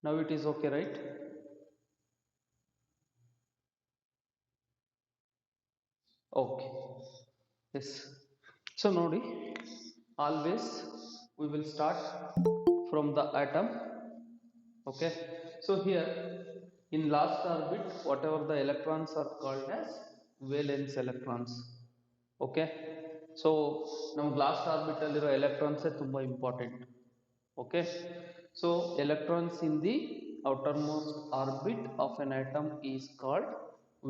Now it is okay, right? Okay. Yes. So nodi, always we will start from the atom. Okay. So here in last orbit, whatever the electrons are called as valence electrons. Okay. So now last orbital electrons are tumba important. Okay. So electrons in the outermost orbit of an atom is called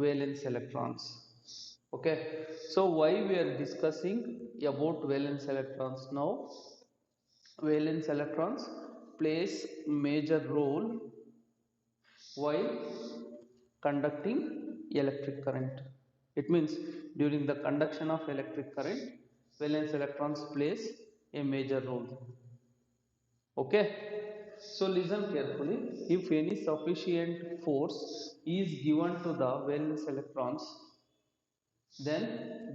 valence electrons. Okay, so why we are discussing about valence electrons now? Valence electrons plays major role while conducting electric current. It means during the conduction of electric current, valence electrons plays a major role. Okay, so listen carefully. If any sufficient force is given to the valence electrons, then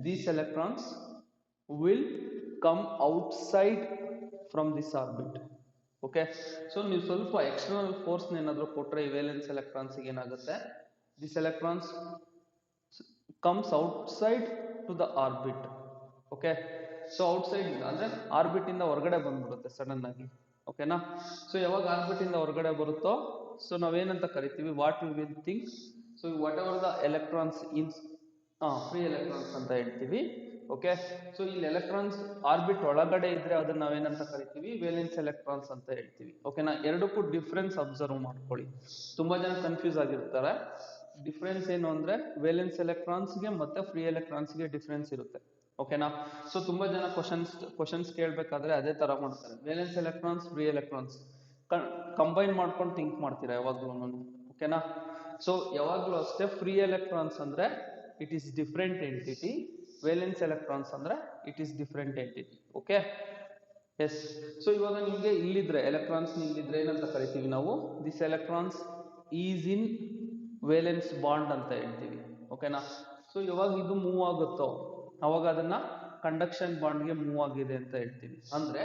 these electrons will come outside from this orbit. Okay, so ನೀವು ಸ್ವಲ್ಪ external force ಏನಾದರೂ ಕೊಟ್ಟರೆ valence electrons ಏನಾಗುತ್ತೆ, this electrons comes outside to the orbit. Okay, so outside ಅಂದ್ರೆ orbit ಇಂದ ಹೊರಗಡೆ ಬಂದ್ಬಿಡುತ್ತೆ sudden ಆಗಿ. ಓಕೆನಾ, ಸೊ ಯಾವಾಗ ಆರ್ಬಿಟ್ ಇಂದ ಹೊರಗಡೆ ಬರುತ್ತೋ, ಸೊ ನಾವೇನಂತ ಕರಿತೀವಿ, what we will think, so what ever the electrons in free electrons ಅಂತ ಹೇಳ್ತೀವಿ. ಓಕೆ, ಸೊ ಇಲ್ಲಿ ಎಲೆಕ್ಟ್ರಾನ್ಸ್ ಆರ್ಬಿಟ್ ಒಳಗಡೆ ಇದ್ರೆ ಅದನ್ನ ನಾವೇನಂತ ಕರಿತೀವಿ, ವೇಲೆನ್ಸ್ ಎಲೆಕ್ಟ್ರಾನ್ಸ್ ಅಂತ ಹೇಳ್ತೀವಿ. ಓಕೆನಾ, ಎರಡಕ್ಕೂ ಡಿಫ್ರೆನ್ಸ್ ಅಬ್ಸರ್ವ್ ಮಾಡ್ಕೊಳ್ಳಿ. ತುಂಬಾ ಜನ ಕನ್ಫ್ಯೂಸ್ ಆಗಿರ್ತಾರೆ. ಡಿಫ್ರೆನ್ಸ್ ಏನು ಅಂದ್ರೆ ವೇಲೆನ್ಸ್ ಎಲೆಕ್ಟ್ರಾನ್ಸ್ಗೆ ಮತ್ತೆ ಫ್ರೀ ಎಲೆಕ್ಟ್ರಾನ್ಸ್ಗೆ ಡಿಫ್ರೆನ್ಸ್ ಇರುತ್ತೆ. ಓಕೆನಾ, ಸೊ ತುಂಬಾ ಜನ ಕ್ವಶನ್ಸ್ ಕೇಳಬೇಕಾದ್ರೆ ಅದೇ ತರ ಮಾಡ್ತಾರೆ. Valence electrons, free electrons combine ಮಾಡ್ಕೊಂಡು ಥಿಂಕ್ ಮಾಡ್ತೀರಾ ಯಾವಾಗ್ಲೂ. ಓಕೆನಾ, ಸೊ ಯಾವಾಗ್ಲೂ ಅಷ್ಟೇ ಫ್ರೀ ಎಲೆಕ್ಟ್ರಾನ್ಸ್ ಅಂದ್ರೆ it is different entity, valence electrons ಅಂದ್ರೆ it is different entity. Okay, yes. So ಇವಾಗ ನಿಮ್ಗೆ ಇಲ್ಲಿದ್ರೆ ಎಲೆಕ್ಟ್ರಾನ್ಸ್ ಇಲ್ಲಿದ್ರೆ ಏನಂತ ಕರಿತೀವಿ ನಾವು, this electrons is in valence band ಅಂತ ಹೇಳ್ತೀವಿ. ಓಕೆನಾ, ಸೊ ಯಾವಾಗ ಇದು ಮೂವ್ ಆಗುತ್ತೋ ಅವಾಗ ಅದನ್ನ ಕಂಡಕ್ಷನ್ ಬಾಂಡ್ಗೆ ಮೂವ್ ಆಗಿದೆ ಅಂತ ಹೇಳ್ತೀವಿ. ಅಂದ್ರೆ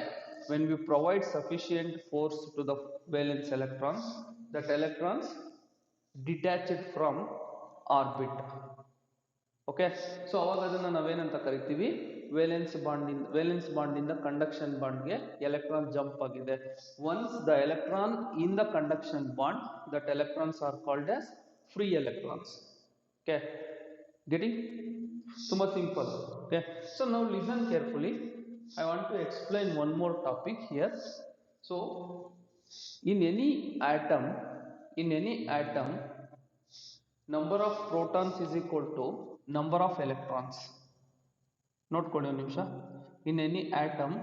when we provide sufficient force to the valence electrons, that electrons detached from orbit. Okay, so ಅವಾಗ ಅದನ್ನ ನಾವೇನಂತ ಕರಿತೀವಿ, ವೇಲೆನ್ಸ್ ಬಾಂಡ್ ಇಂದ ಕಂಡಕ್ಷನ್ ಬಾಂಡ್ಗೆ ಎಲೆಕ್ಟ್ರಾನ್ ಜಂಪ್ ಆಗಿದೆ. Once the electron in the conduction band, that electrons are called as free electrons. Okay, getting? ತುಂಬಾ simple. Okay, so now listen carefully. I want to explain one more topic here. So in any atom, number of protons is equal to number of electrons. ನೋಡ್ಕೊಳ್ಳಿ ಒಂದು ನಿಮಿಷ. In any atom,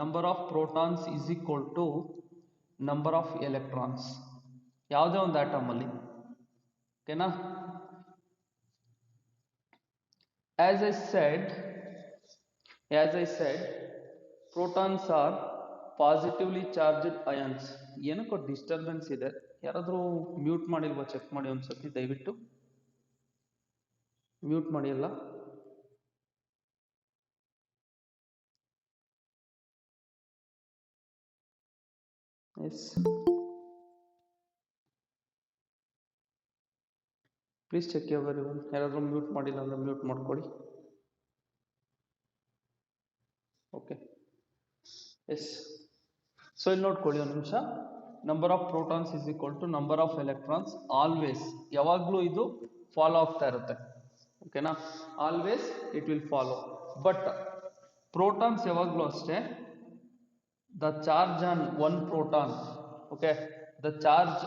number of protons is equal to number of electrons. ಯಾವುದೇ ಒಂದು atom ಅಲ್ಲಿ. ಓಕೆನಾ, as I said, protons are positively charged ions. ಏನಕ್ಕೋ disturbance ಇದೆ, ಯಾರಾದರೂ ಮ್ಯೂಟ್ ಮಾಡಿಲ್ವಾ ಚೆಕ್ ಮಾಡಿ ಒಂದ್ಸತಿ ದಯವಿಟ್ಟು. ಮ್ಯೂಟ್ ಮಾಡಿ ಅಲ್ಲ. Yes, please check everyone. ಯಾರಾದರೂ ಮ್ಯೂಟ್ ಮಾಡಿಲ್ಲ ಅಂದ್ರೆ ಮ್ಯೂಟ್ ಮಾಡ್ಕೊಳ್ಳಿ. Okay, yes. ಸೊ ಇಲ್ಲಿ ನೋಡ್ಕೊಳ್ಳಿ ಒಂದು ನಿಮಿಷ. Number of protons is equal to number of electrons. Always, ಯಾವಾಗ್ಲೂ ಇದು ಫಾಲೋ ಆಗ್ತಾ ಇರುತ್ತೆ. ಓಕೆನಾ, always it will follow. But protons ಯಾವಾಗ್ಲೂ ಅಷ್ಟೇ, the charge on one proton, okay, the charge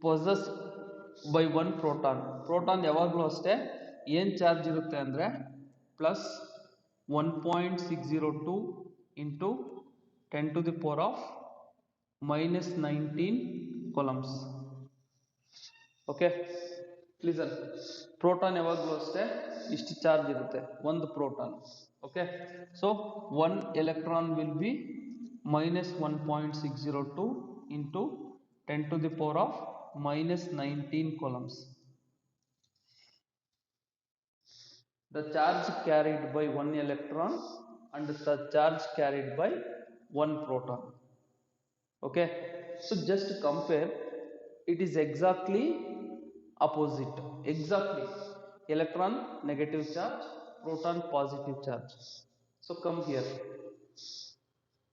possess by one proton ಯಾವಾಗ್ಲೂ ಅಷ್ಟೇ ಏನ್ ಚಾರ್ಜ್ ಇರುತ್ತೆ ಅಂದ್ರೆ plus 1.602 into 10 to the power of minus 19 coulombs. Okay, listen. Proton ಯಾವಾಗಲೂ ಅಷ್ಟೇ ಇಷ್ಟು ಚಾರ್ಜ್ ಇರುತ್ತೆ, ಒಂದು proton. Okay, so one electron will be minus 1.602 into 10 to the power of minus 19 coulombs. The charge carried by one electron and the charge carried by one proton. Okay, So just compare, it is exactly opposite, exactly. Electron negative charge, proton positive charge. So come here,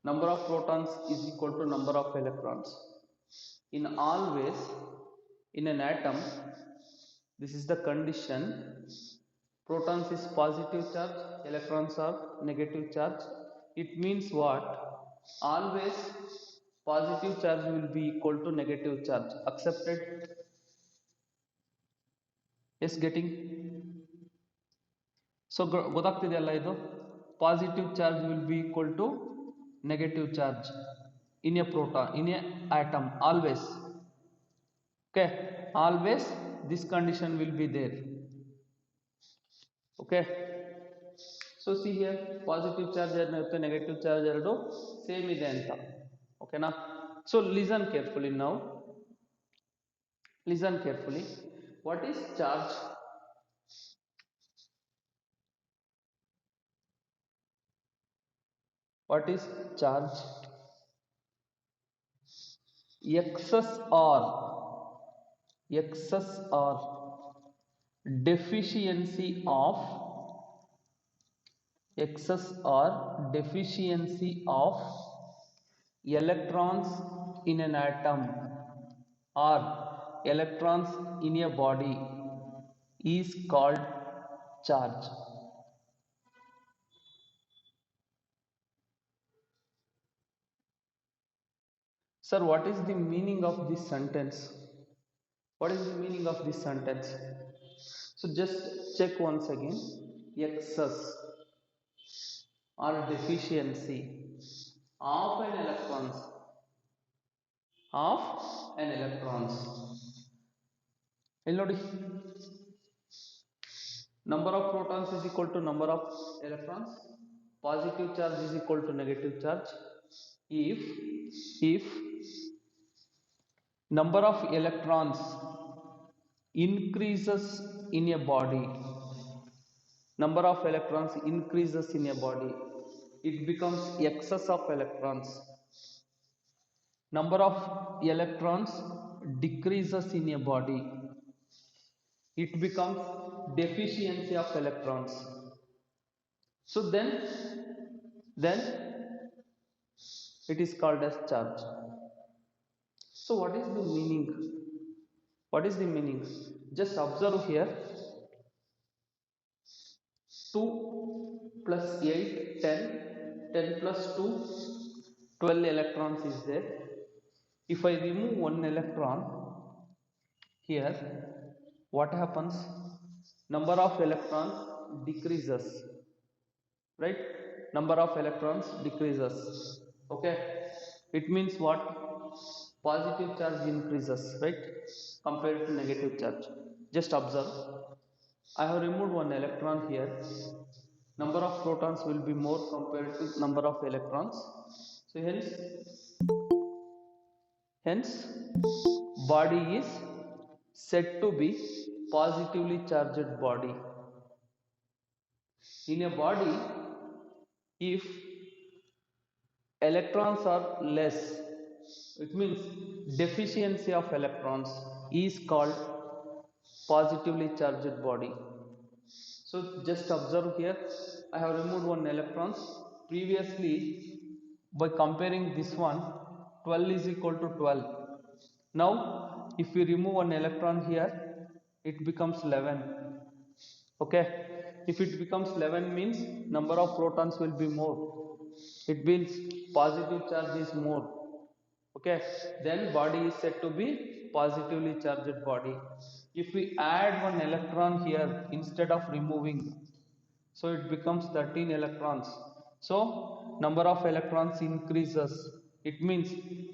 number of protons is equal to number of electrons. In always, in an atom, this is the condition, protons is positive charge, electrons are negative charge. It means what? Always positive charge will be equal to negative charge. Accepted? Yes, getting? So ಗೊತ್ತಾಗ್ತಿದೆಯಲ್ಲ ಇದು, positive charge will be equal to negative charge in a proton, in a atom, always. Okay, always this condition will be there. Okay, so see here, positive charge and negative charge eradu same ide anta. Okay na? So listen carefully now, listen carefully. What is charge? What is charge? Excess or deficiency of, excess or deficiency of electrons in an atom or electrons in a body is called charge. Sir, what is the meaning of this sentence? What is the meaning of this sentence? So just check once again. Excess or deficiency of an electrons, of an electrons. ಇಲ್ಲಿ ನೋಡಿ, number of protons is equal to number of electrons, positive charge is equal to negative charge. If number of electrons increases in a body, number of electrons increases in a body, it becomes excess of electrons. Number of electrons decreases in a body, it becomes deficiency of electrons. So then it is called as charge. So what is the meaning? What is the meaning? Just observe here, 2 plus 8, 10, 10 plus 2, 12 electrons is there. If I remove one electron here, what happens? Number of electrons decreases, right? Number of electrons decreases. Okay, it means what? Positive charge increases, right, compared to negative charge. Just observe, I have removed one electron here, number of protons will be more compared to number of electrons. So hence body is said to be positively charged body. In a body, if electrons are less, it means deficiency of electrons is called positively charged body. So just observe here, I have removed one electron. Previously, by comparing this one, 12 is equal to 12. Now if we remove one electron here, it becomes 11. Okay, if it becomes 11 means number of protons will be more, it means positive charge is more. Okay, then body is said to be positively charged body. If we add one electron here instead of removing, so it becomes 13 electrons. So number of electrons increases, it means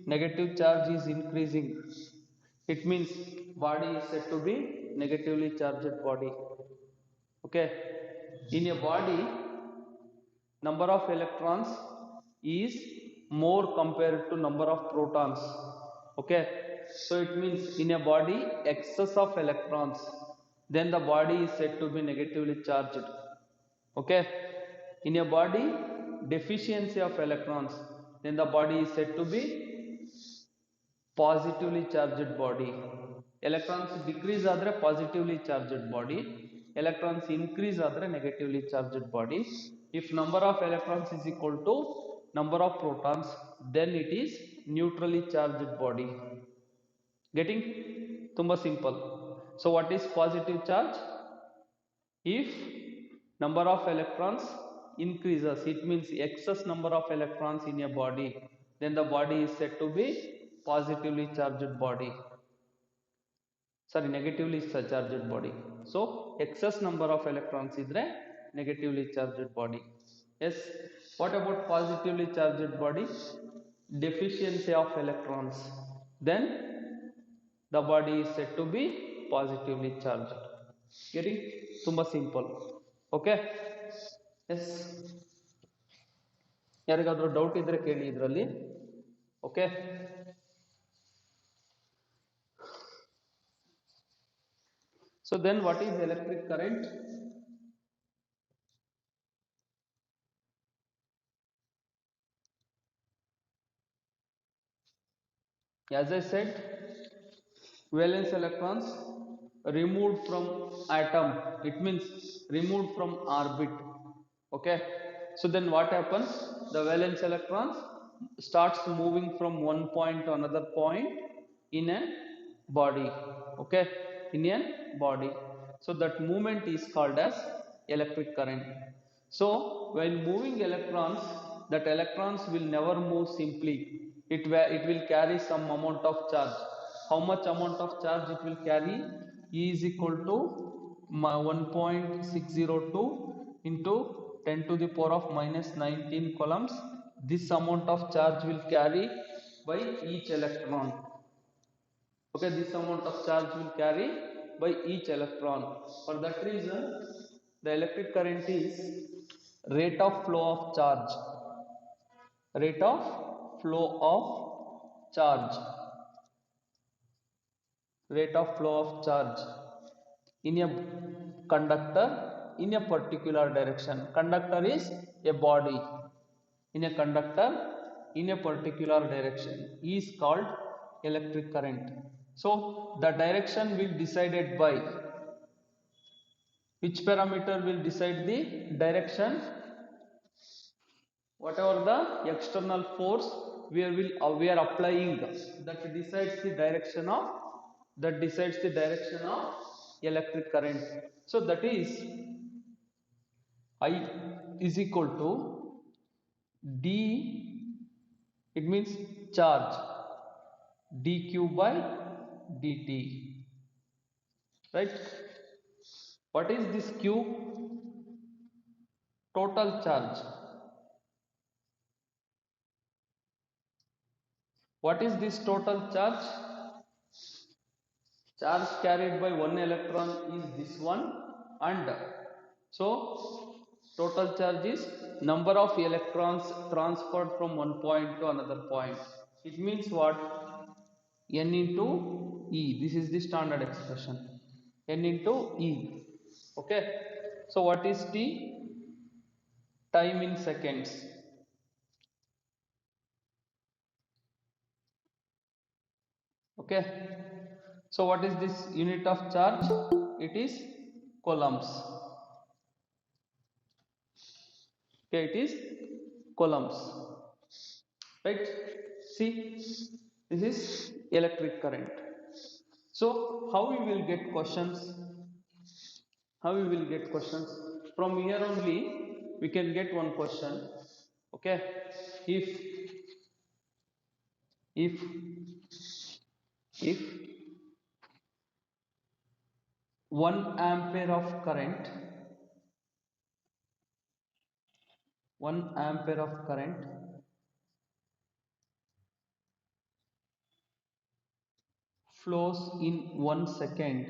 negative charge is increasing, it means body is said to be negatively charged body. Okay, in a body, number of electrons is more compared to number of protons. Okay, so it means in a body excess of electrons, then the body is said to be negatively charged. Okay, in a body deficiency of electrons, then the body is said to be positively charged body. Electrons decrease ಆದರೆ positively charged body, electrons increase ಆದರೆ negatively charged body. If number of electrons is equal to number of protons, then it is neutrally charged body. Getting? ತುಂಬಾ simple. So what is positive charge? If number of electrons increases, it means excess number of electrons in a body, then the body is said to be positively charged body. Sorry, negatively charged body. So excess number of electrons idre negatively charged body. Yes. What about positively charged body? Deficiency of electrons, then the body is said to be positively charged. Getting? Tumba simple. Okay. Yes. ಯಾರಿಗಾದ್ರೂ doubt ಇದ್ರೆ ಕೇಳಿ ಇದರಲ್ಲಿ. Okay. So then what is electric current? As I said, valence electrons removed from atom, it means removed from orbit. Okay. So then what happens? The valence electrons starts moving from one point to another point in a body. Okay. In a body. So that movement is called as electric current. So when moving electrons, that electrons will never move simply. It will carry some amount of charge. How much amount of charge it will carry? E is equal to 1.602 into 10 to the power of minus 19 coulombs. This amount of charge will carry by each electron. Okay, this amount of charge will carry by each electron. For that reason, the electric current is rate of flow of charge. Rate of flow of charge. Rate of flow of charge in a conductor in a particular direction. Conductor is a body. In a conductor in a particular direction is called electric current. So the direction will decided by which parameter will decide the direction? Whatever the external force we are applying, that decides the direction of electric current. So that is I is equal to d, it means charge, dq by dt, right? What is this q? Total charge. What is this total charge? Charge carried by one electron is this one, and so total charge is number of electrons transferred from one point to another point. It means what? N into E. This is the standard expression. N into E. Okay. So what is T? Time in seconds. Okay. So what is this unit of charge? It is coulombs. Okay, it is coulombs. Right? See, this is electric current. So how we will get questions? How we will get questions? From here only we can get one question. Okay. If 1 ampere of current, 1 ampere of current flows in 1 second,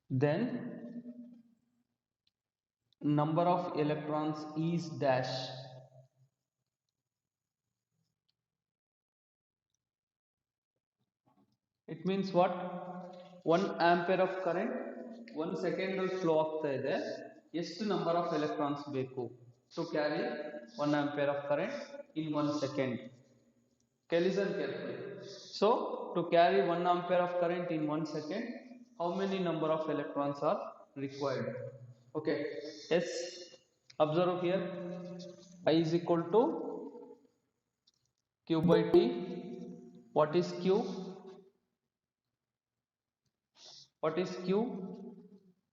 then number of electrons is dash. It means what? 1 ampere of current 1 second flow ಆಗ್ತಾ ಇದೆ, ಎಷ್ಟು number of electrons ಬೇಕು? to carry 1 ampere of current in 1 second. Okay, listen carefully. So to carry 1 ampere of current in 1 second, how many number of electrons are required? Okay, yes, observe here. I is equal to Q by T. What is Q? What is Q?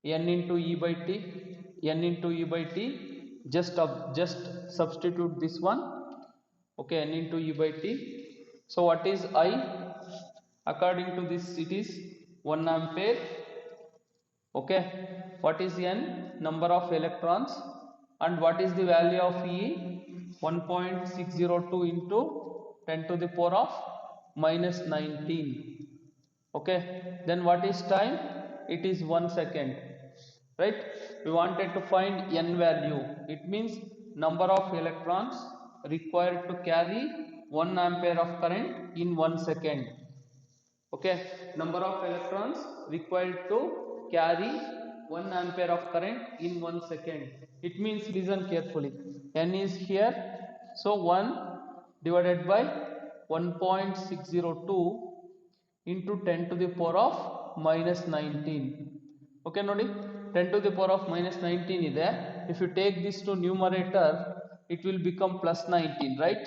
N into E by T. N into E by T. Just substitute this one. Okay, N into E by T. So what is I? According to this, it is 1 ampere. Okay, what is N? Number of electrons. And what is the value of E? 1.602 into 10 to the power of minus 19. Okay, then what is time? It is 1 second, right? We wanted to find N value. It means number of electrons required to carry 1 ampere of current in 1 second. Okay, number of electrons required to carry 1 ampere of current in 1 second. It means, listen carefully, N is here, so 1 divided by 1.602 into 10 to the power of minus 19. Okay, nodi, 10 to the power of minus 19 ide. If you take this to numerator, it will become plus 19, right?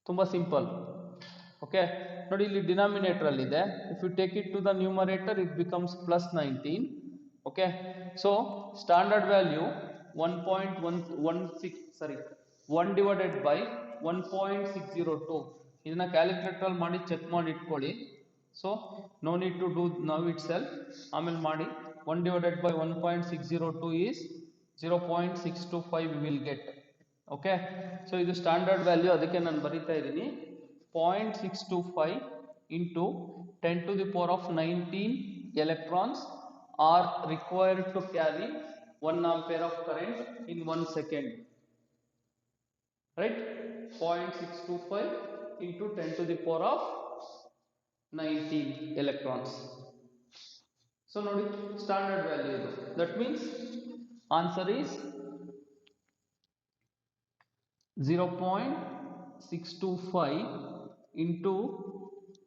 ತುಂಬಾ simple. Okay, ನೋಡಿ ಇಲ್ಲಿ denominator ಅಲ್ಲಿ ಇದೆ. If you take it to the numerator, it becomes plus 19. Okay, so standard value 1 divided by 1.602. ಇದನ್ನ calculator ಅಲ್ಲಿ ಮಾಡಿ check ಮಾಡಿ ಇಟ್ಕೊಳ್ಳಿ. So no need to do now itself. ಆಮೇಲೆ ಮಾಡಿ 1 divided by 1.602 is 0.625 we will get. Okay, so ಇದು standard value, ಅದಕ್ಕೆ ನಾನು ಬರೀತಾ ಇದ್ದೀನಿ 0.625 into 10 to the power of 19 electrons are required to carry 1 ampere of current in 1 second, right? 0.625 into 10 to the power of 19 electrons. So nodi standard value idu. That means answer is 0.625 into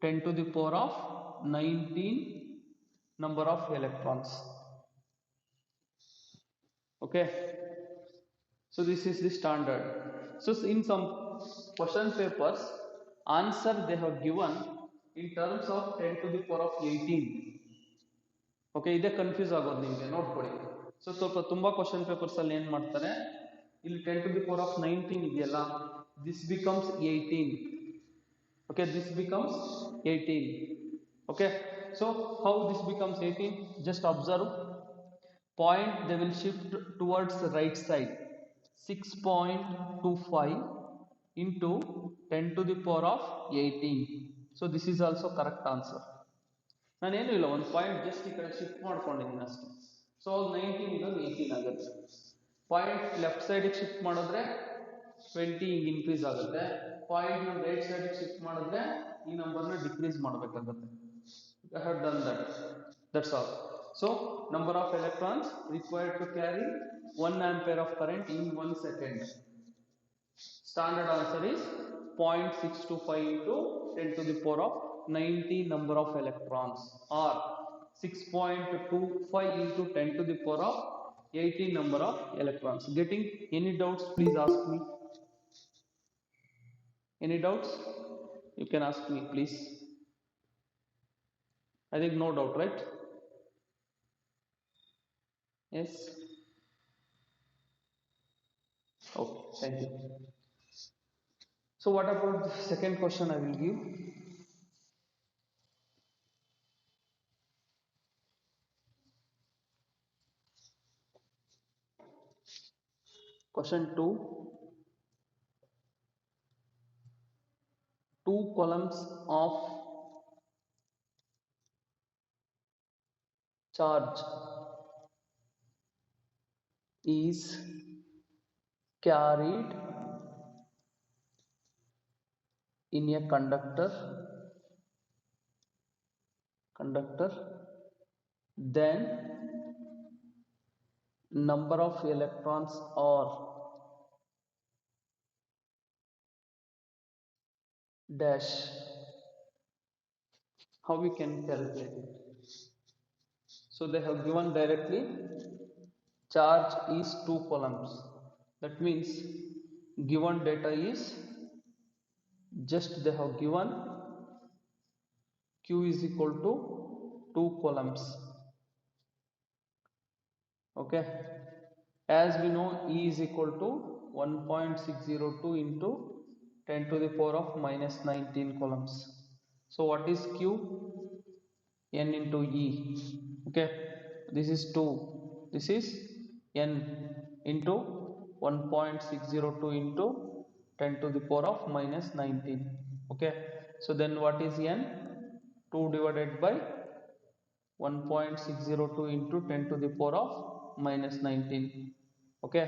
10 to the power of 19 number of electrons. Okay, so this is the standard. So in some question papers, answer they have given in terms of 10 to the power of 18. Okay, ಇದೆ confuse ಆಗೋದು ನಿಮಗೆ, ನೋಡ್ಕೊಳ್ಳಿ. So ಸ್ವಲ್ಪ ತುಂಬಾ question papers ಅಲ್ಲಿ ಏನ್ ಮಾಡ್ತಾರೆ, ಇಲ್ಲಿ 10 to the power of 19 ಇದೆಯಲ್ಲ, this becomes 18. Okay, this becomes 18. Okay, so how this becomes 18? Just observe. Point they will shift towards the right side. 6.25 into 10 to the power of 18. So this is also correct answer. ನಾನೇನು ಇಲ್ಲ, ಒಂದು point just ಈ ಕಡೆ shift ಮಾಡ್ಕೊಂಡಿದ್ದೀನಿ ಅಷ್ಟೇ. So 19 ಇದೊಂದು 18 ಆಗುತ್ತೆ. Point left ಸೈಡಿಗೆ ಶಿಫ್ಟ್ ಮಾಡಿದ್ರೆ 20 ಹಿಂಗೆ ಇನ್ಕ್ರೀಸ್ ಆಗುತ್ತೆ. ಪಾಯಿಂಟ್ ನಮ್ಮ ರೈಟ್ ಸೈಡಿಗೆ ಶಿಫ್ಟ್ ಮಾಡಿದ್ರೆ ಈ ನಂಬರ್ನ ಡಿಕ್ರೀಸ್ ಮಾಡಬೇಕಾಗುತ್ತೆ. I have done that. That's all. So number of electrons required to carry 1 ampere of current in 1 second. Standard answer is 0.625 into 10 to the power of 90 number of electrons, or 6.25 into 10 to the power of 18 number of electrons. Getting any doubts, please ask me. Any doubts? You can ask me, please. I think no doubt, right? Yes. Okay, thank you. So what about the second question I will give? Question 2. Two columns of charge is carried in a conductor, then number of electrons or dash. How we can calculate it? So they have given directly charge is 2 coulombs. That means given data is just they have given Q is equal to 2 coulombs. Okay, as we know E is equal to 1.602 into 10 to the power of minus 19 coulombs. So what is Q? N into E. Okay, this is 2, this is N into 1.602 into 10 to the power of minus 19. Okay, so then what is N? 2 divided by 1.602 into 10 to the power of minus 19. Okay,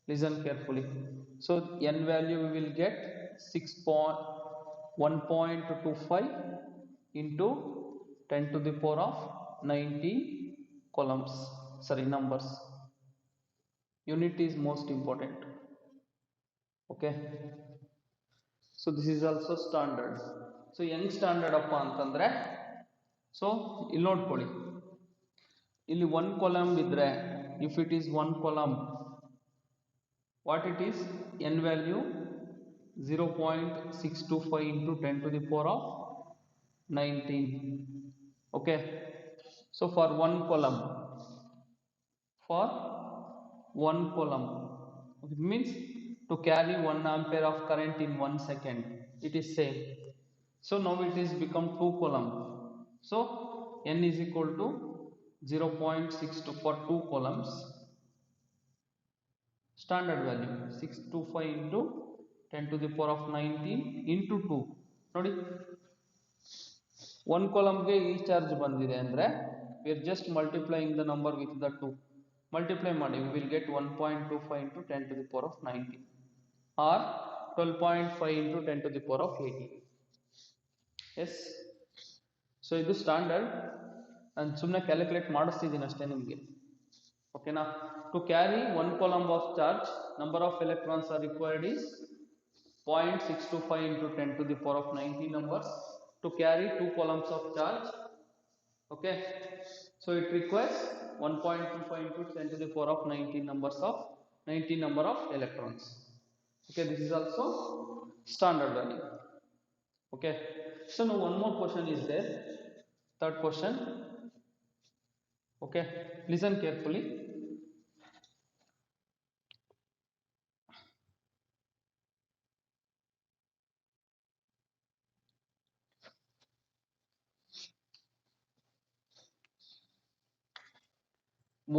listen carefully. So N value we will get 1.25 into 10 to the power of 19 columns, sorry, numbers. Unit is most important. Okay, so this is also standard. So young standard ಅಪ್ಪ ಅಂತಂದ್ರೆ so ಇಲ್ಲಿ ನೋಡ್ಕೊಳ್ಳಿ, ಇಲ್ಲಿ 1 column ಇದ್ರೆ if it is 1 column what it is, n value 0.625 into 10 to the power of 19. Okay, so for 1 column, for 1 column it means to carry 1 ampere of current in 1 second, it is same. So now it is become 2 column. So n is equal to 0.62 for 2 columns. Standard value 625 into 10 to the power of 19 into 2. ನೋಡಿ 1 column ಗೆ ಈ charge ಬಂದಿದೆ ಅಂದ್ರೆ we are just multiplying the number with the 2. Multiply ಮಾಡಿ we will get 1.25 into 10 to the power of 19 or 12.5 into 10 to the power of 80. Yes, so ಇದು standard. ನಾನು ಸುಮ್ಮನೆ calculate ಮಾಡಿಸ್ತಿದ್ದೀನಿ ಅಷ್ಟೇ ನಿಮಗೆ. ಓಕೆನಾ? To carry 1 coulomb of charge, number of electrons are required is 0.625 into 10 to the power of 19 numbers. To carry 2 coulombs of charge, okay, so it requires 1.25 into 10 to the power of 19 number of electrons. Okay, this is also standard value. Okay, so now one more question is there, third question. Okay, listen carefully.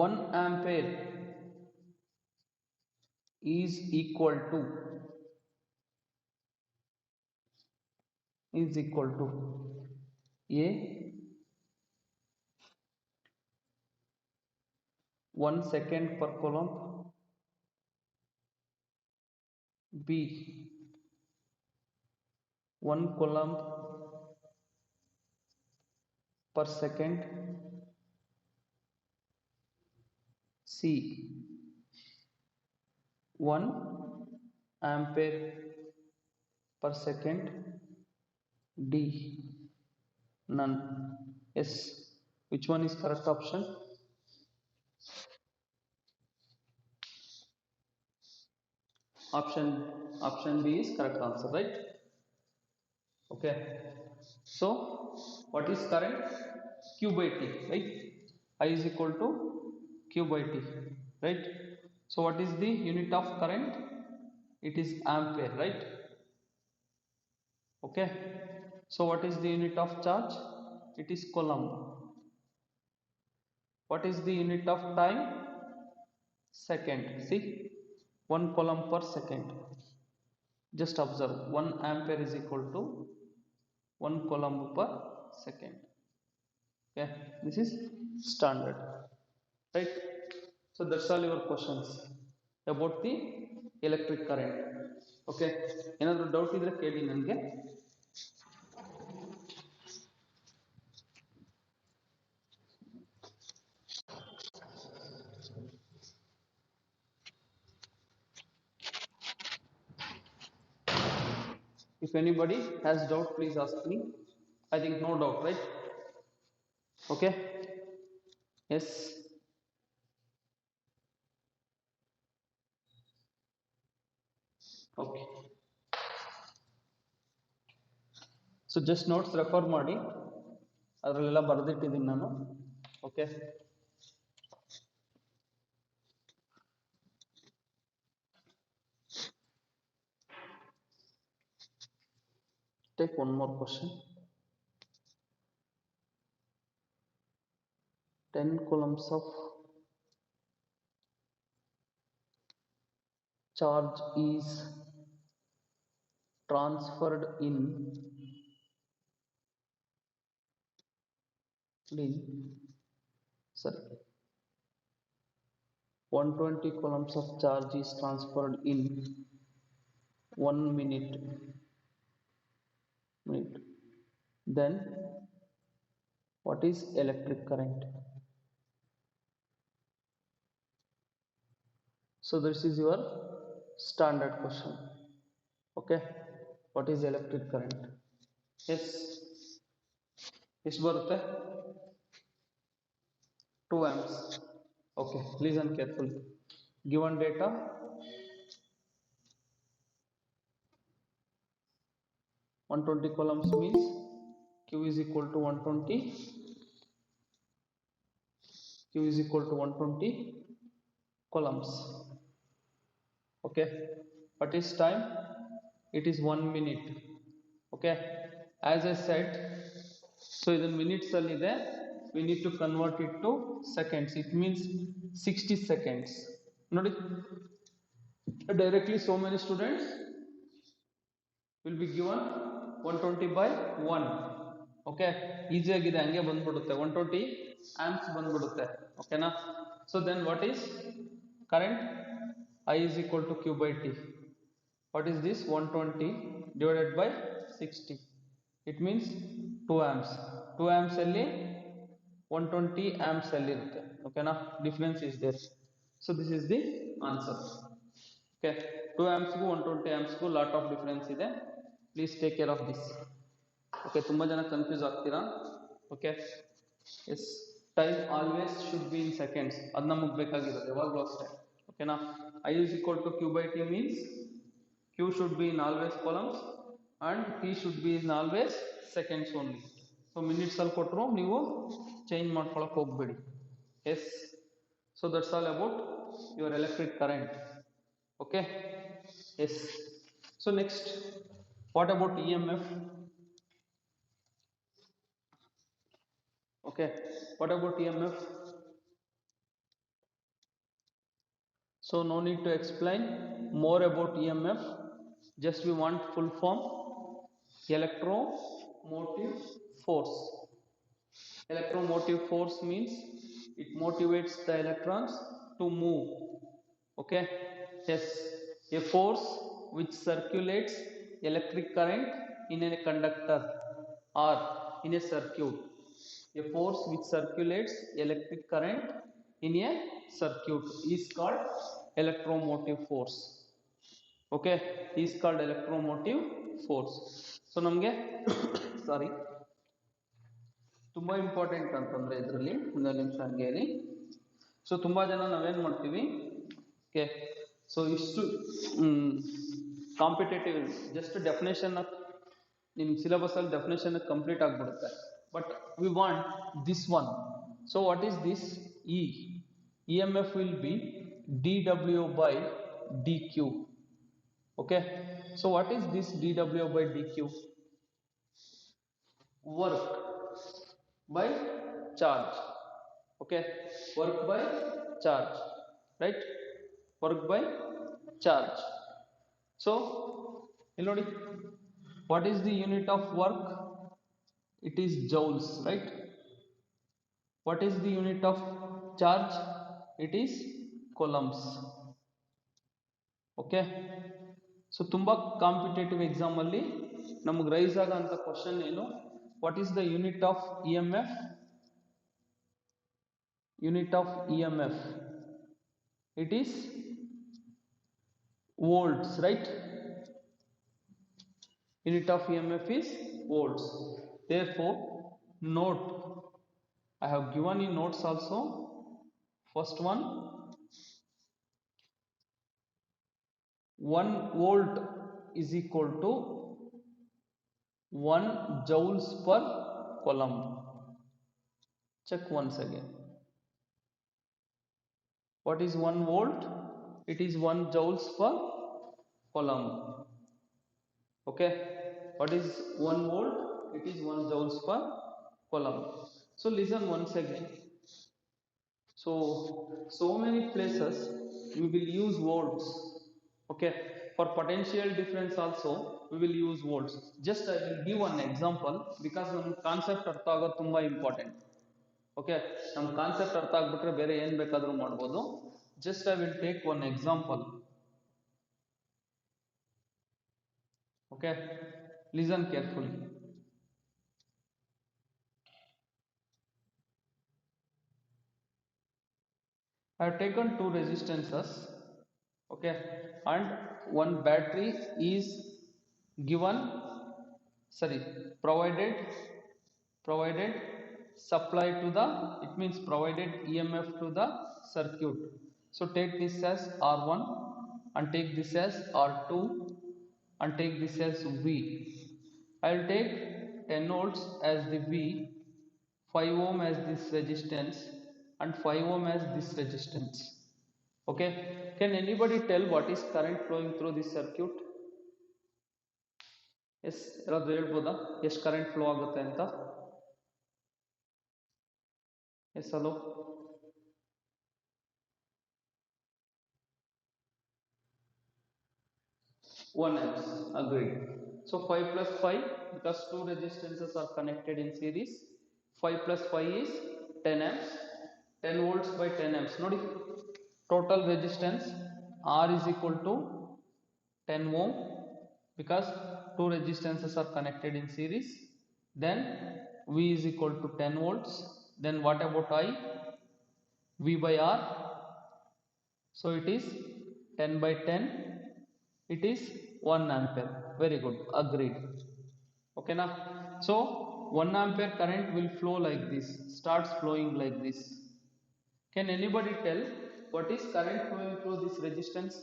One ampere is equal to A 1 second per coulomb, B 1 coulomb per second, C 1 ampere per second, D none. Yes, which one is correct option? Option B is correct answer, right? Okay, so what is current? Q by T, right? I is equal to Q by T, right? So what is the unit of current? It is ampere, right? Okay, so what is the unit of charge? It is coulomb. What is the unit of time? Second. See, 1 coulomb per second. Just observe, 1 ampere is equal to 1 coulomb per second. Okay, this is standard, right? So that's all your questions about the electric current. Okay, ಏನಾದರೂ doubt ಇದ್ರೆ ಕೇಳಿ ನನಗೆ. If anybody has doubt, please ask me. I think no doubt, right? Okay. Yes. Okay. So just notes refer ಮಾಡಿ ಅದರಲ್ಲೆಲ್ಲ ಬರೆದಿಟ್ಟಿದ್ದೀನಿ ನಾನು. Okay. Take one more question. 10 coulombs of charge is transferred in 120 coulombs of charge is transferred in 1 minute. Then what is electric current? So this is your standard question. Okay, what is electric current? Yes, ಎಷ್ಟು ಬರುತ್ತೆ? 2 amps. Okay, listen carefully. Given data, 120 coulombs means Q is equal to 120. Q is equal to 120 coulombs. Okay, what is time? It is 1 minute. Okay, as I said, so in minutes allide we need to convert it to seconds. It means 60 seconds. Nodi, directly so many students will be given 120 by 1. Okay, easy agide hange bandbidutte 120 amps bandbidutte. Okay na? So then what is current? I is equal to Q by T. What is this? 120 divided by 60. It means 2 amps. 2 amps alli 120 amps alli irutte. Okay na? Difference is there. So this is the answer. Okay, 2 amps ಗೂ 120 amps ಗೂ lot of difference ಇದೆ. Please take care of this. Okay, ತುಂಬಾ ಜನ confuse ಆಗ್ತೀರಾ. Okay, yes, time always should be in seconds. ಅದು ನಮಗೆ ಬೇಕಾಗಿರೋದು ಯಾವಾಗಲೂ ಅಷ್ಟೇ. ಓಕೆನಾ? I is equal to Q by T means Q should be in always columns and T should be in always seconds only. So minutes ಅಲ್ಲಿ ಕೊಟ್ಟರು ನೀವು change ಮಾಡ್ಕೊಳ್ಳೋಕೆ ಹೋಗಬೇಡಿ. Yes, so that's all about your electric current. Okay, yes. So next, what about EMF? Okay, what about EMF? So no need to explain more about EMF. Just we want full form: electromotive force. Electromotive force means it motivates the electrons to move. Okay, yes, a force which circulates electric current in a conductor or in a circuit. A force which circulates electric current in a circuit is called electromotive force. Okay, is called electromotive force. So ನಮಗೆ ಸಾರಿ ತುಂಬಾ important ಅಂತಂದ್ರೆ ಇದರಲ್ಲಿ ಒಂದು ನಿಮಿಷ ಹಂಗೆ ಇರಿ. So ತುಂಬಾ ಜನ ನಾವೇನ್ ಮಾಡ್ತೀವಿ, ಓಕೆ, ಸೊ ಇಷ್ಟು ಕಾಂಪಿಟೇಟಿವ್ ಜಸ್ಟ್ ಡೆಫಿನೇಷನ್ ನಿಮ್ಮ ಸಿಲೆಬಸ್ ಅಲ್ಲಿ ಡೆಫಿನೇಷನ್ ಕಂಪ್ಲೀಟ್ ಆಗಿಬಿಡುತ್ತೆ. But we want this one. So what is this? EMF will be dW by dq. Okay, so what is this dW by dq? Work by charge. Okay, work by charge, right? Work by charge. So ಇಲ್ಲಿ ನೋಡಿ, what is the unit of work? It is joules, right? What is the unit of charge? It is coulombs. Okay, so ತುಂಬಾ competitive exam ಅಲ್ಲಿ ನಮಗೆ rice ಆಗಂತ question ಏನು? What is the unit of EMF? Unit of EMF, it is volts, right? Unit of EMF is volts. Therefore, note, I have given you notes also. First one, 1 volt is equal to 1 joules per coulomb. Check once again. What is 1 volt? It is 1 joules per coulomb. Okay. What is 1 volt? It is 1 joules per coulomb. So listen once again. So many places we will use volts. Okay. For potential difference also we will use volts. Just I will give one example because ನಮ್ಮ concept ಅರ್ಥ ಆಗೋದು ತುಂಬಾ important. Okay, ನಮ್ಮ concept ಅರ್ಥ ಆಗ್ಬಿಟ್ರೆ ಬೇರೆ ಏನು ಬೇಕಾದರೂ ಮಾಡ್ಬೋದು. Just I will take one example. Okay, listen carefully. I have taken two resistances, okay, and one battery is given, sorry, provided supply to the, it means provided EMF to the circuit. So take this as R1 and take this as R2 and take this as V. I will take 10 volts as the V, 5 ohm as this resistance and 5 ohm as this resistance. Okay, can anybody tell what is current flowing through this circuit? Yes, ಯಾರಾದರೂ ಹೇಳ್ಬೋದಾ ಎಷ್ಟು current flow ಆಗುತ್ತೆ ಅಂತ? Yes, hello. 1 amps, agreed. So 5 plus 5, because two resistances are connected in series, 5 plus 5 is 10 amps. 10 volts by 10 amps. Nodi, total resistance R is equal to 10 ohm because two resistances are connected in series. Then V is equal to 10 volts. Then what about I? V by R. So it is 10 by 10. It is 1 ampere. Very good. Agreed. Okay now. So 1 ampere current will flow like this. Starts flowing like this. Can anybody tell what is current flowing through this resistance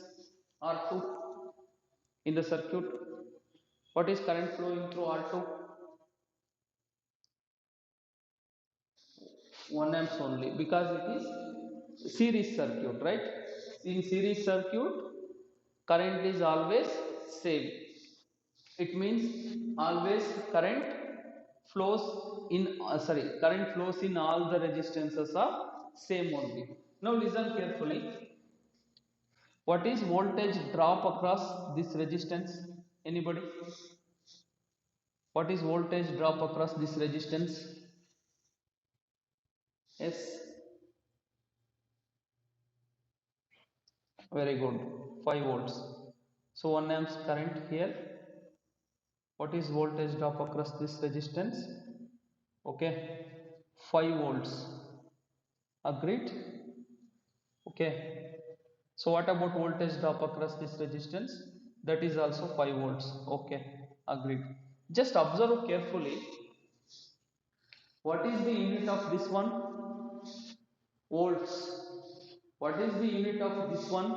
R2 in the circuit? What is current flowing through R2? 1 amps only because it is series circuit, right? In series circuit, current is always same. It means always current flows in current flows in all the resistances are same only. Now listen carefully. What is voltage drop across this resistance? Anybody? What is voltage drop across this resistance? Yes, very good. 5 volts. So 1 amps current here. What is voltage drop across this resistance? Okay, 5 volts. Agreed? Okay. So what about voltage drop across this resistance? That is also 5 volts. Okay, agreed. Just observe carefully. What is the unit of this one? Volts. What is the unit of this one?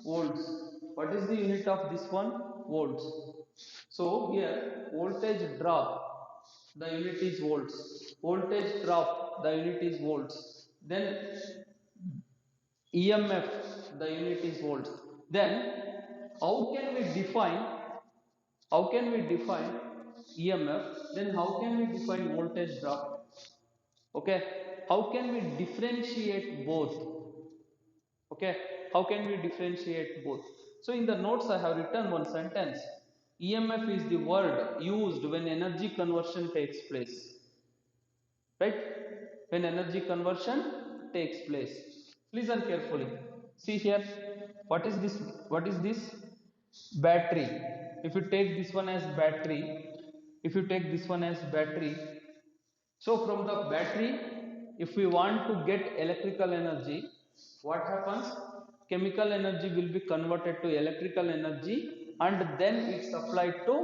Volts. What is the unit of this one? Volts. So here voltage drop, the unit is volts. Voltage drop, the unit is volts. Then EMF, the unit is volts. Then how can we define EMF? Then how can we define voltage drop? Okay, how can we differentiate both? Okay, how can we differentiate both? So in the notes I have written one sentence. EMF is the word used when energy conversion takes place, right? When energy conversion takes place. Listen carefully. See here, what is this battery? If you take this one as battery, so from the battery, if we want to get electrical energy, what happens? Chemical energy will be converted to electrical energy and then it's supplied to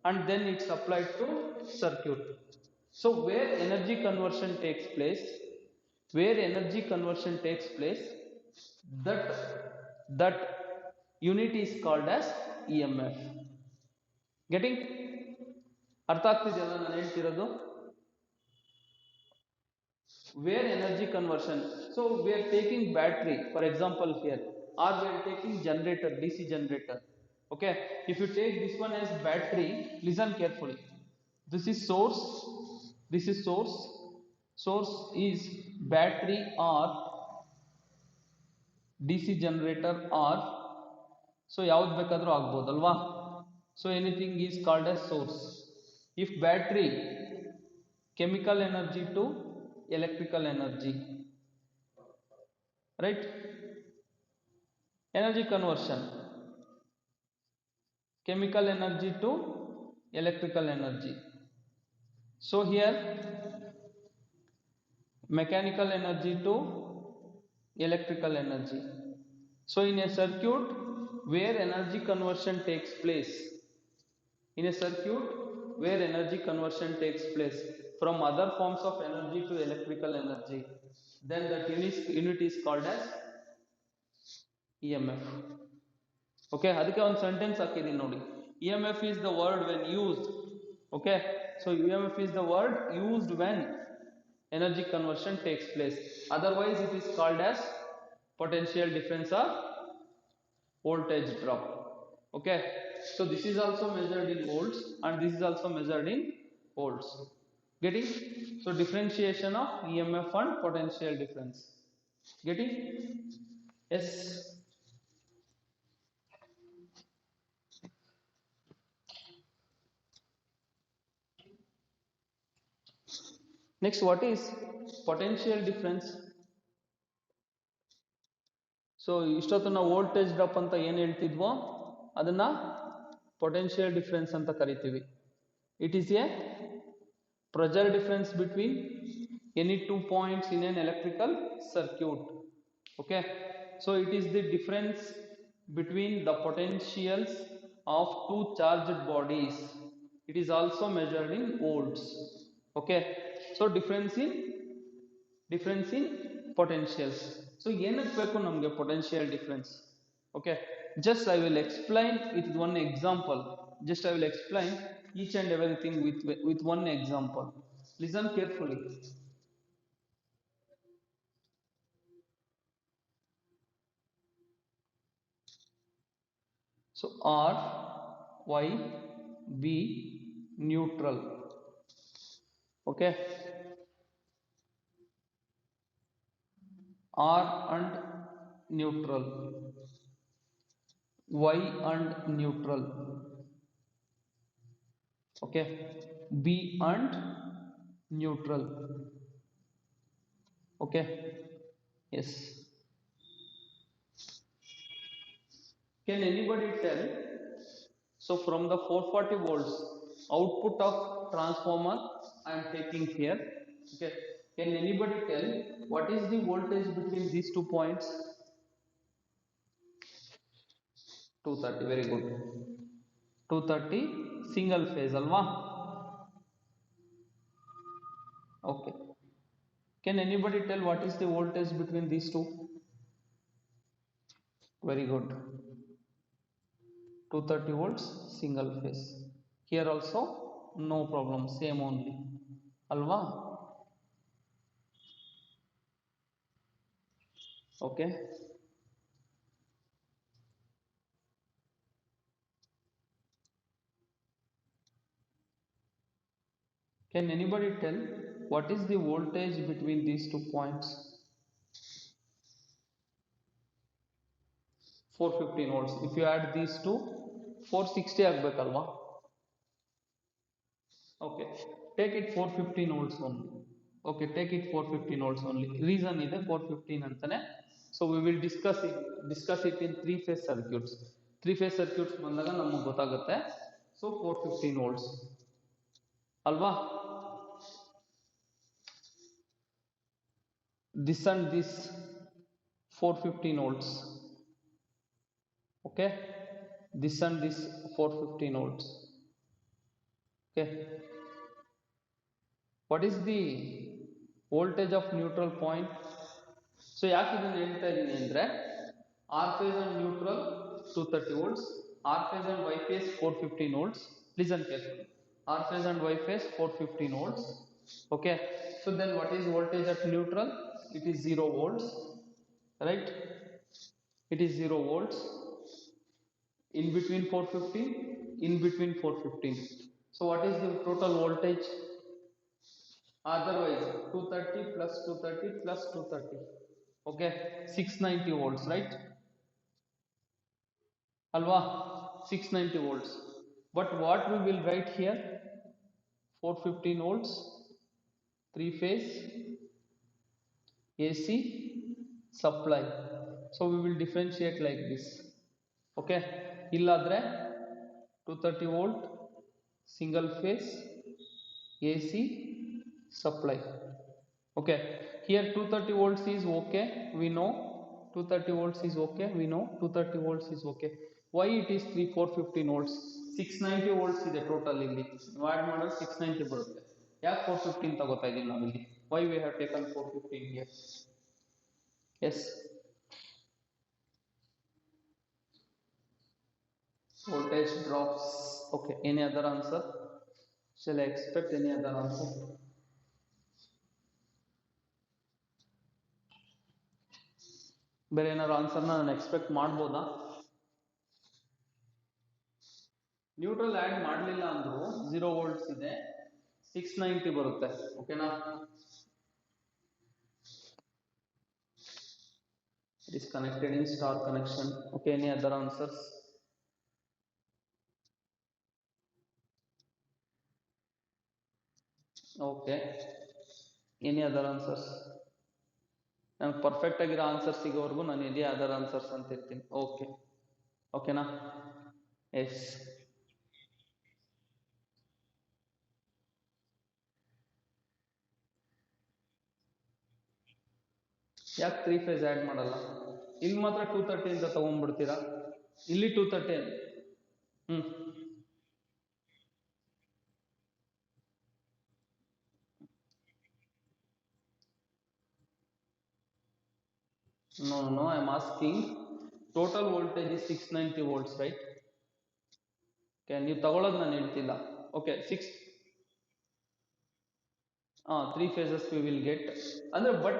and then it's applied to circuit. So where energy conversion takes place, that that unit is called as EMF. Getting? ಅರ್ಥ ಆಗ್ತಿದೆಯಲ್ಲ ನಾನು ಹೇಳ್ತಿರೋದು? Where energy conversion, so we are taking battery for example here, or we are taking generator, DC generator. Okay, if you take this one as battery, listen carefully. This is source, this is source is battery or DC generator, or so ಯಾವ್ದು ಬೇಕಾದರೂ ಆಗ್ಬೋದಲ್ವಾ. So anything is called as source. If battery, chemical energy to electrical energy, right? Energy conversion, chemical energy to electrical energy. So here mechanical energy to electrical energy. So in a circuit where energy conversion takes place, in a circuit where energy conversion takes place from other forms of energy to electrical energy, then that unit is called as EMF. Okay, ಅದಕ್ಕೆ ಒಂದು sentence ಹಾಕಿದ್ದೀನಿ ನೋಡಿ. EMF is the word when used. Okay, so EMF is the word used when energy conversion takes place. Otherwise it is called as potential difference or voltage drop. Okay, so this is also measured in volts and this is also measured in volts. Getting? So differentiation of EMF and potential difference. Getting? Yes. Next, what is potential difference? So ಇಷ್ಟೊತ್ತು ನಾವು voltage drop ಅಂತ ಏನು ಹೇಳ್ತಿದ್ವೋ ಅದನ್ನ potential difference ಅಂತ ಕರಿತೀವಿ. It is A pressure difference between any 2 points in an electrical circuit. Okay, so it is the difference between the potentials of two charged bodies. It is also measured in volts. Okay, so difference in potentials. So ಏನಕ್ಕೆ ಬೇಕು ನಮಗೆ potential difference? Okay, just I will explain with one example. Just I will explain each and everything with one example. Listen carefully. So R, Y, B, neutral. Okay, R and neutral, Y and neutral. Okay, B and neutral. Okay, yes. Can anybody tell? So from the 440 volts output of transformer I am taking here. Okay, can anybody tell what is the voltage between these 2 points? 230. Very good. 230 single phase alva. Okay, can anybody tell what is the voltage between these two? Very good. 230 volts single phase. Here also no problem, same only alva. Okay, can anybody tell what is the voltage between these 2 points? 415 volts. If you add these two, 460 ಆಗಬೇಕಲ್ವಾ? Okay, take it 415 volts only. Okay, take it 415 volts only. Reason ಇದೆ 415 ಅಂತಾನೆ. So we will discuss it in 3 phase circuits. 3 phase circuits ಬಂದಾಗ ನಮಗೆ ಗೊತ್ತಾಗುತ್ತೆ. So 415 volts ಅಲ್ವಾ? This and this 415 volts. Okay, this and this 415 volts. Okay, what is the voltage of neutral point? So ಯಾಕೆ ಇದನ್ನ ಹೇಳ್ತಾ ಇದ್ದೀನಿ ಅಂದ್ರೆ R phase and neutral 230 volts, R phase and Y phase 415 volts. Listen carefully. R phase and Y phase 415 volts. Okay. So then what is voltage at neutral? It is 0 volts, right? It is 0 volts in between 415, in between 415. So what is the total voltage? Otherwise 230 plus 230 plus 230. Okay, 690 volts, right? Alva, 690 volts. But what we will write here? 415 volts, 3 phase AC supply. So we will differentiate like this. Okay, illadre 230 volt single phase AC supply. Okay, here 230 volts is okay, we know 230 volts is okay, we know 230 volts is okay. Why it is 415 volts? 690 volts ಇದೆ total ಇಲ್ಲಿ ನೀವು add ಮಾಡಿದ್ರೆ 690 ಬರುತ್ತೆ. ಯಾಕೆ 415 ತಗೋತಾ ಇದೀವಿ ನಾವು ಇಲ್ಲಿ? Why we have taken 415 here? Yes, voltage drops. Okay, any other answer? Shall I expect any other answer? ಬೇರೆ ಏನಾದ್ರು ಆನ್ಸರ್ನ ನಾನು ಎಕ್ಸ್ಪೆಕ್ಟ್ ಮಾಡ್ಬೋದಾ? ನ್ಯೂಟ್ರಲ್ ಆ್ಯಡ್ ಮಾಡಲಿಲ್ಲ ಅಂದ್ರು 0 ವೋಲ್ಟ್ಸ್ ಇದೆ, 690 ಬರುತ್ತೆ. ಓಕೆನಾ? It is connected in star connection. Okay, any other answers? Okay, any other answers? ನಂಗೆ ಪರ್ಫೆಕ್ಟ್ ಆಗಿರೋ ಆನ್ಸರ್ ಸಿಗೋವರೆಗೂ ನಾನು ಎನಿ ಅದರ್ ಆನ್ಸರ್ಸ್ ಅಂತ ಇರ್ತೀನಿ. ಓಕೆ, ಓಕೆನಾ? ಎಸ್. ಯಾಕೆ 3 ಫೇಸ್ ಆ್ಯಡ್ ಮಾಡಲ್ಲ? ಇಲ್ಲಿ ಮಾತ್ರ 230 ಅಂತ ತಗೊಂಡ್ಬಿಡ್ತೀರಾ, ಇಲ್ಲಿ 230. No, I am asking total voltage is 690 volts, right? Okay, ನೀವು ತಗೊಳ್ಳೋದು ನಾನು ಹೇಳ್ತಿಲ್ಲ. Okay, 3 phases we will get. But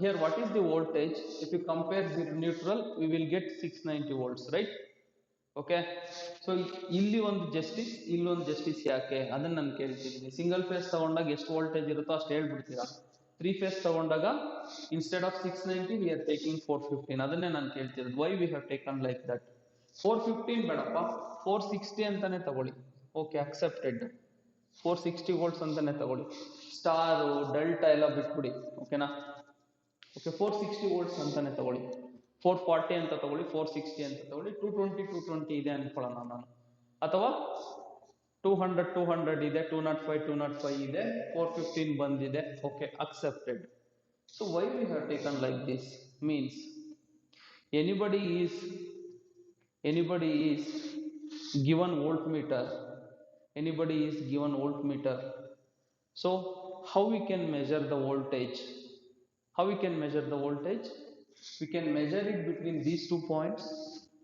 here what is the voltage? If you compare the neutral, we will get 690 volts, right? Okay, so ಇಲ್ಲಿ ಒಂದು justice, ಇಲ್ಲೊಂದು justice ಯಾಕೆ ಅದನ್ನ ನಾನು ಕೇಳ್ತಿದ್ದೀನಿ. ಸಿಂಗಲ್ ಫೇಸ್ ತಗೊಂಡಾಗ ಎಷ್ಟು ವೋಲ್ಟೇಜ್ ಇರುತ್ತೋ ಅಷ್ಟು ಹೇಳ್ಬಿಡ್ತೀರಾ. 3 ಫೇಸ್ ತಗೊಂಡಾಗ instead of 690 V are taking 415. ಅದನ್ನೇ ನಾನು ಕೇಳ್ತಿರೋದು. Why we have taken like that? 415 ಬೇಡಪ್ಪ, 460 ಅಂತಾನೆ ತಗೊಳ್ಳಿ. Okay, accepted. 460 ವೋಲ್ಟ್ಸ್ ಅಂತಾನೆ ತಗೊಳ್ಳಿ. ಸ್ಟಾರು ಡೆಲ್ಟಾ ಎಲ್ಲ ಬಿಟ್ಬಿಡಿ. ಓಕೆನಾ? ಓಕೆ, 460 ವೋಲ್ಟ್ಸ್ ಅಂತಾನೆ ತಗೊಳ್ಳಿ. 440 ಅಂತ ತಗೊಳ್ಳಿ, 460 ಅಂತ ತಗೊಳ್ಳಿ. 220 ಇದೆ ಅನ್ಕೊಳ್ಳೋಣ ನಾನು. ಅಥವಾ 200 ಇದೆ, 205 ಇದೆ, 415 ಬಂದಿದೆ. Okay, accepted. So why we have taken like this means anybody is given voltmeter, so how we can measure the voltage? We can measure it between these 2 points,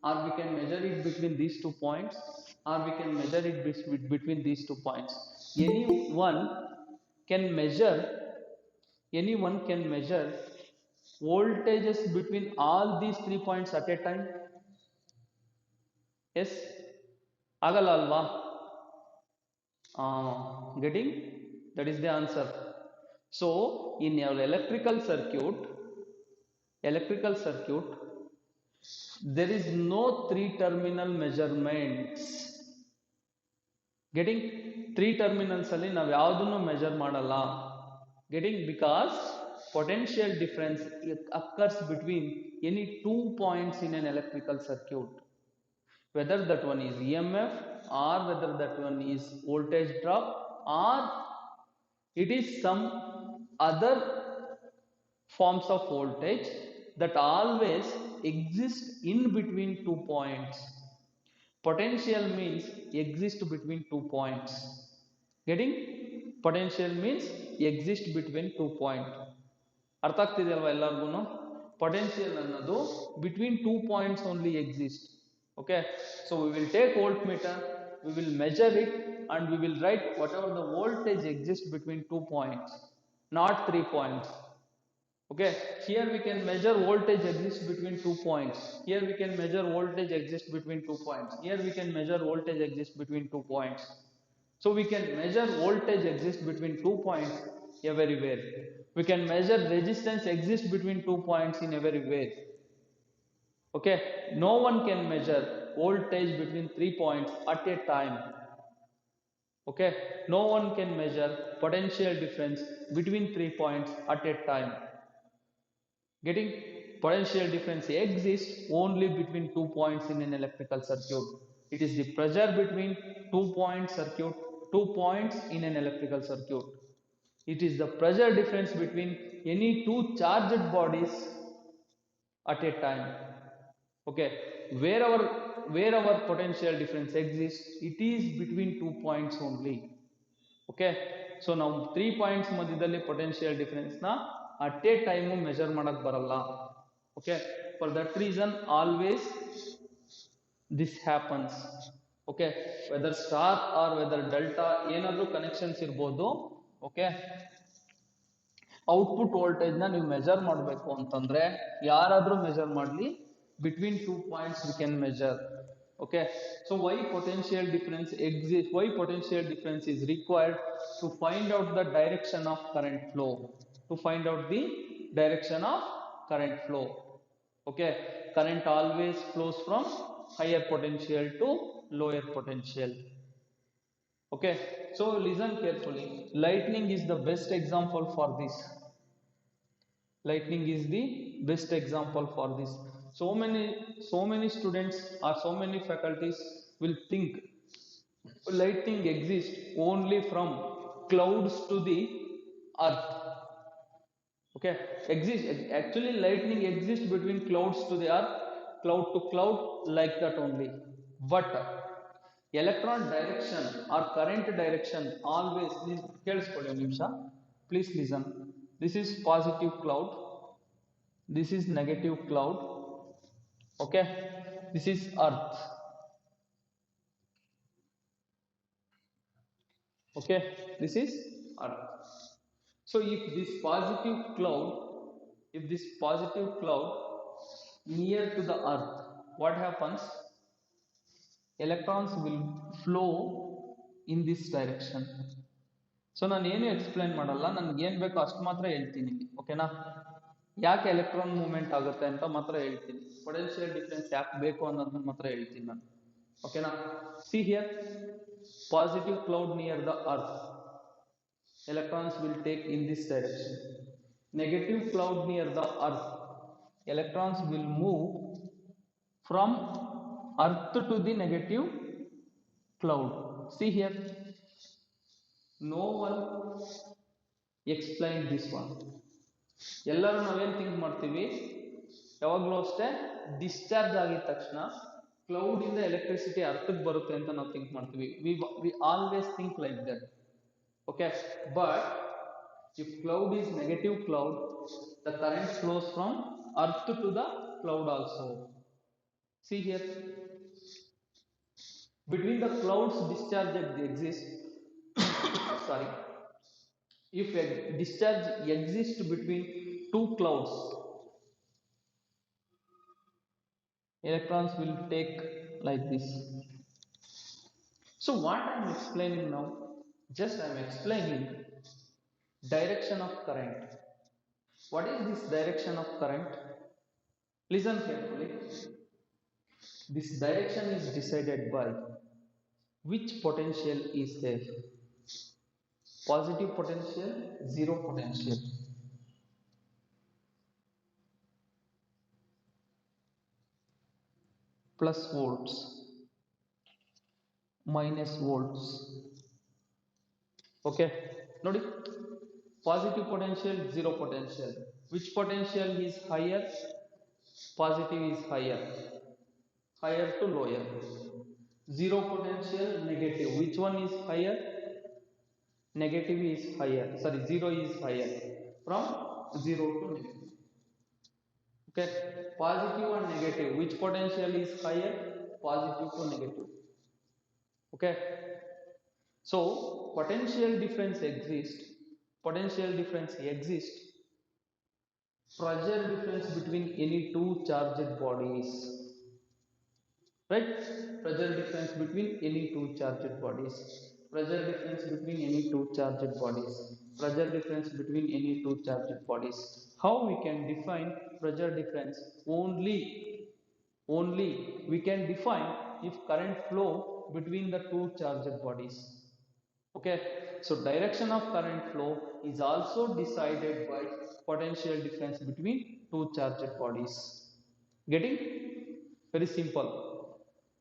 or we can measure it between these 2 points, or we can measure it between these 2 points. Anyone can measure voltages between all these 3 points at a time. Yes, agala alva? Getting? That is the answer. So in your electrical circuit, there is no 3 terminal measurements. Getting? 3 terminals alli ನಾವು ಯಾವುದನ್ನು measure ಮಾಡಲ್ಲ. Getting? Because potential difference occurs between any 2 points in an electrical circuit, whether that one is EMF, or whether that one is voltage drop, or it is some other forms of voltage that always exist in between 2 points. Potential means exist between 2 points. Getting? Potential means exist between 2 points. ಅರ್ಥ ಆಗ್ತಿದೆಯಲ್ವಾ ಎಲ್ಲರಿಗೂ? Potential ಅನ್ನೋದು between 2 points only exist. Okay, so we will take voltmeter, we will measure it, and we will write whatever the voltage exists between 2 points, not 3 points. Okay, here we can measure voltage exists between 2 points. Here we can measure voltage exists between 2 points. Here we can measure voltage exists between 2 points. So we can measure voltage exists between 2 points everywhere. We can measure resistance exists between 2 points in everywhere. Okay, no one can measure voltage between 3 points at a time. Okay, no one can measure potential difference between 3 points at a time. Getting? Potential difference exists only between 2 points in an electrical circuit. It is the pressure between 2 point circuit, 2 points in an electrical circuit. It is the pressure difference between any two charged bodies at a time. Okay, wherever potential difference exists, it is between 2 points only. Okay, so now 3 points ಮಧ್ಯದಲ್ಲಿ potential difference na at a time measure ಮಾಡಕ್ ಬರಲ್ಲ. Okay, for that reason always this happens. Okay, whether star or whether delta ಏನಾದ್ರೂ connections ಇರ್ಬೋದು. Okay, output voltage ನ ನೀವು measure ಮಾಡಬೇಕು ಅಂತಂದ್ರೆ ಯಾರಾದ್ರೂ ಮೆಜರ್ ಮಾಡಲಿ, between 2 points we can measure. Okay, so why potential difference exists, why potential difference is required? To find out the direction of current flow, to find out the direction of current flow. Okay, current always flows from higher potential to lower potential. Okay, so listen carefully. Lightning is the best example for this. Lightning is the best example for this. So many students or so many faculties will think lightning exists only from clouds to the earth. Okay, actually lightning exists between clouds to the earth, cloud to cloud, like that only. But electron direction or current direction always, ಕೇಳಿಸ್ಕೊಳ್ಳಿ ಒಂದು ನಿಮಿಷ, please listen. This is positive cloud, this is negative cloud. Okay, this is earth. Okay, this is earth. So if this positive cloud near to the earth, what happens? Electrons will flow in this direction. So ನಾನು ಏನು explain ಮಾಡಲ್ಲ, ನನ್ಗೆ ಏನು ಬೇಕೋ ಅಷ್ಟು ಮಾತ್ರ ಹೇಳ್ತೀನಿ. ಓಕೆನಾ? ಯಾಕೆ ಎಲೆಕ್ಟ್ರಾನ್ ಮೂವ್ಮೆಂಟ್ ಆಗುತ್ತೆ ಅಂತ ಮಾತ್ರ ಹೇಳ್ತೀನಿ, ಪೊಟೆನ್ಷಿಯಲ್ ಡಿಫರೆನ್ಸ್ ಯಾಕೆ ಬೇಕು ಅನ್ನೋದನ್ನ ಮಾತ್ರ ಹೇಳ್ತೀನಿ ನಾನು. ಓಕೆನಾ? See here, positive cloud near the earth, electrons will take in this direction. Negative cloud near the earth, electrons will move from earth to the negative cloud. See here, no one explained this one. ಎಲ್ಲರೂ ನಾವೇನು think ಮಾಡ್ತೀವಿ, ಯಾವಾಗಲೂ ಅಷ್ಟೇ discharge ಆಗಿದ ತಕ್ಷಣ cloud ಇಂದ electricity ಅರ್ಥಕ್ಕೆ ಬರುತ್ತೆ ಅಂತ ನಾವು ಥಿಂಕ್ ಮಾಡ್ತೀವಿ. We always think like that. Okay, but if cloud is negative cloud, the current flows from earth to the cloud also. See here, between the clouds discharge that exists sorry, if a discharge exists between two clouds, electrons will take like this. So what I am explaining now, just I am explaining direction of current. What is this direction of current? Listen carefully. This direction is decided by which potential is there. Positive potential, zero potential. Plus volts, minus volts. Okay, nodi, positive potential, zero potential. Which potential is higher? Positive is higher to lower. Zero potential, negative. Which one is higher? negative is higher, sorry, 0 is higher from 0 to negative. Okay, positive and negative, which potential is higher? Positive to negative. Okay, so potential difference exists, pressure difference between any two charged bodies, right? Pressure difference between any two charged bodies, pressure difference between any two charged bodies, pressure difference between any two charged bodies. How we can define pressure difference? Only we can define if current flow between the two charged bodies. Okay, so direction of current flow is also decided by potential difference between two charged bodies. Getting? Very simple.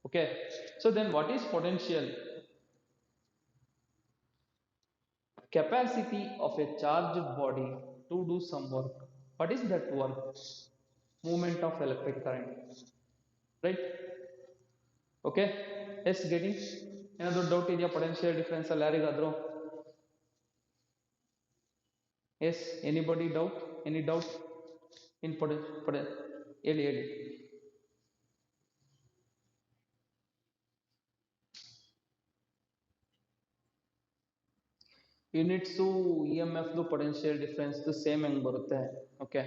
Okay, so then what is potential? Capacity of a charged body to do some work. What is that work? Movement of electric current, right? Okay, yes, getting? ಏನಾದರೂ doubt ಇದೆಯಾ potential difference ಅಲ್ಲಿ ಯಾರಿಗಾದ್ರೂ? Yes, anybody doubt? Any doubt in ಹೇಳಿ ಹೇಳಿ. Units E M ಎಫ್ದು potential ಡಿಫ್ರೆನ್ಸ್ದು same ಹೆಂಗೆ ಬರುತ್ತೆ? ಓಕೆ,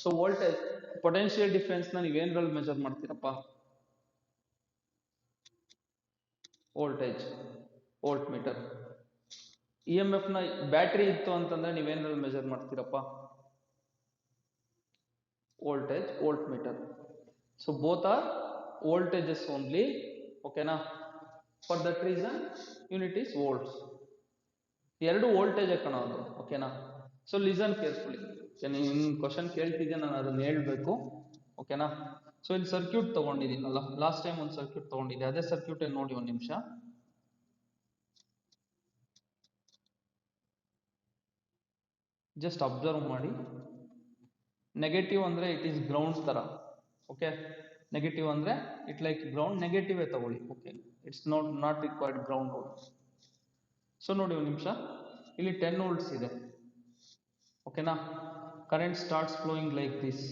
ಸೊ ವೋಲ್ಟೇಜ್ ಪೊಟೆನ್ಷಿಯಲ್ ಡಿಫ್ರೆನ್ಸ್ನ ನೀವೇನ್ರಲ್ಲಿ ಮೆಜರ್ ಮಾಡ್ತೀರಪ್ಪ? Voltage, volt meter. E M ಎಫ್ನ ಬ್ಯಾಟ್ರಿ ಇತ್ತು ಅಂತಂದ್ರೆ ನೀವೇನ್ರಲ್ಲಿ ಮೆಜರ್ ಮಾಡ್ತೀರಪ್ಪ? Voltage, volt meter. So both are voltages only. ಓಕೆನಾ? For that reason unit is volts. ಎರಡು ವೋಲ್ಟೇಜ್ ಕಾಣೋದು. ಓಕೆನಾ? So listen carefully. ನಿನ್ ಕ್ವಶನ್ ಕೇಳ್ತಿದ್ದೆ, ನಾನು ಅದನ್ನ ಹೇಳ್ಬೇಕು. ಓಕೆನಾ? ಸೊ ಇಲ್ಲಿ ಸರ್ಕ್ಯೂಟ್ ತಗೊಂಡಿದ್ದೀನಲ್ಲ, ಲಾಸ್ಟ್ ಟೈಮ್ ಒಂದು ಸರ್ಕ್ಯೂಟ್ ತಗೊಂಡಿದ್ದೆ, ಅದೇ ಸರ್ಕ್ಯೂಟ್ ನೋಡಿ ಒಂದು ನಿಮಿಷ. ಜಸ್ಟ್ ಅಬ್ಸರ್ವ್ ಮಾಡಿ. ನೆಗೆಟಿವ್ ಅಂದ್ರೆ ಇಟ್ ಈಸ್ ಗ್ರೌಂಡ್ ತರ. ಓಕೆ, ನೆಗೆಟಿವ್ ಅಂದ್ರೆ ಇಟ್ ಲೈಕ್ ಗ್ರೌಂಡ್, ನೆಗೆಟಿವ್ ತಗೊಳ್ಳಿ. Okay, it's not required ground volt. So ನೋಡಿ ಒಂದು ನಿಮಿಷ, ಇಲ್ಲಿ 10 ವೋಲ್ಟ್ಸ್ ಇದೆ. ಓಕೆನಾ? Current starts flowing like this.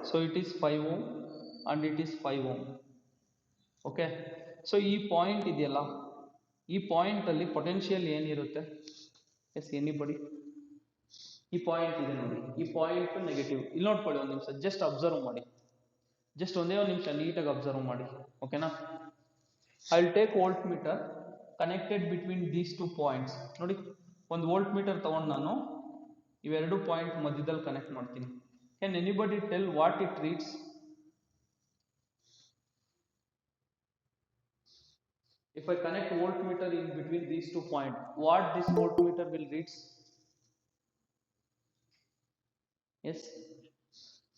So it is 5 ohm and it is 5 ohm. Okay, so ಈ ಪಾಯಿಂಟ್ ಇದೆಯಲ್ಲ, ಈ ಪಾಯಿಂಟ್ ಅಲ್ಲಿ ಪೊಟೆನ್ಷಿಯಲ್ ಏನಿರುತ್ತೆ? S, anybody? ಈ ಪಾಯಿಂಟ್ ಇದೆ ನೋಡಿ, ಈ ಪಾಯಿಂಟ್ ನೆಗೆಟಿವ್. ಇಲ್ಲಿ ನೋಡ್ಕೊಳ್ಳಿ ಒಂದು ನಿಮಿಷ, ಜಸ್ಟ್ ಅಬ್ಸರ್ವ್ ಮಾಡಿ. ಜಸ್ಟ್ ಒಂದೇ ಒಂದು ನಿಮಿಷ ನೀಟಾಗಿ ಅಬ್ಸರ್ವ್ ಮಾಡಿ. ಓಕೆನಾ? I will take volt meter connected between these two points. ನೋಡಿ, ಒಂದು ವೋಲ್ಟ್ ಮೀಟರ್ ತಗೊಂಡು ನಾನು ಇವೆರಡು ಪಾಯಿಂಟ್ ಮಧ್ಯದಲ್ಲಿ ಕನೆಕ್ಟ್ ಮಾಡ್ತೀನಿ. Can anybody tell what it reads? If I connect voltmeter in between these 2 points, what this voltmeter will read? Yes,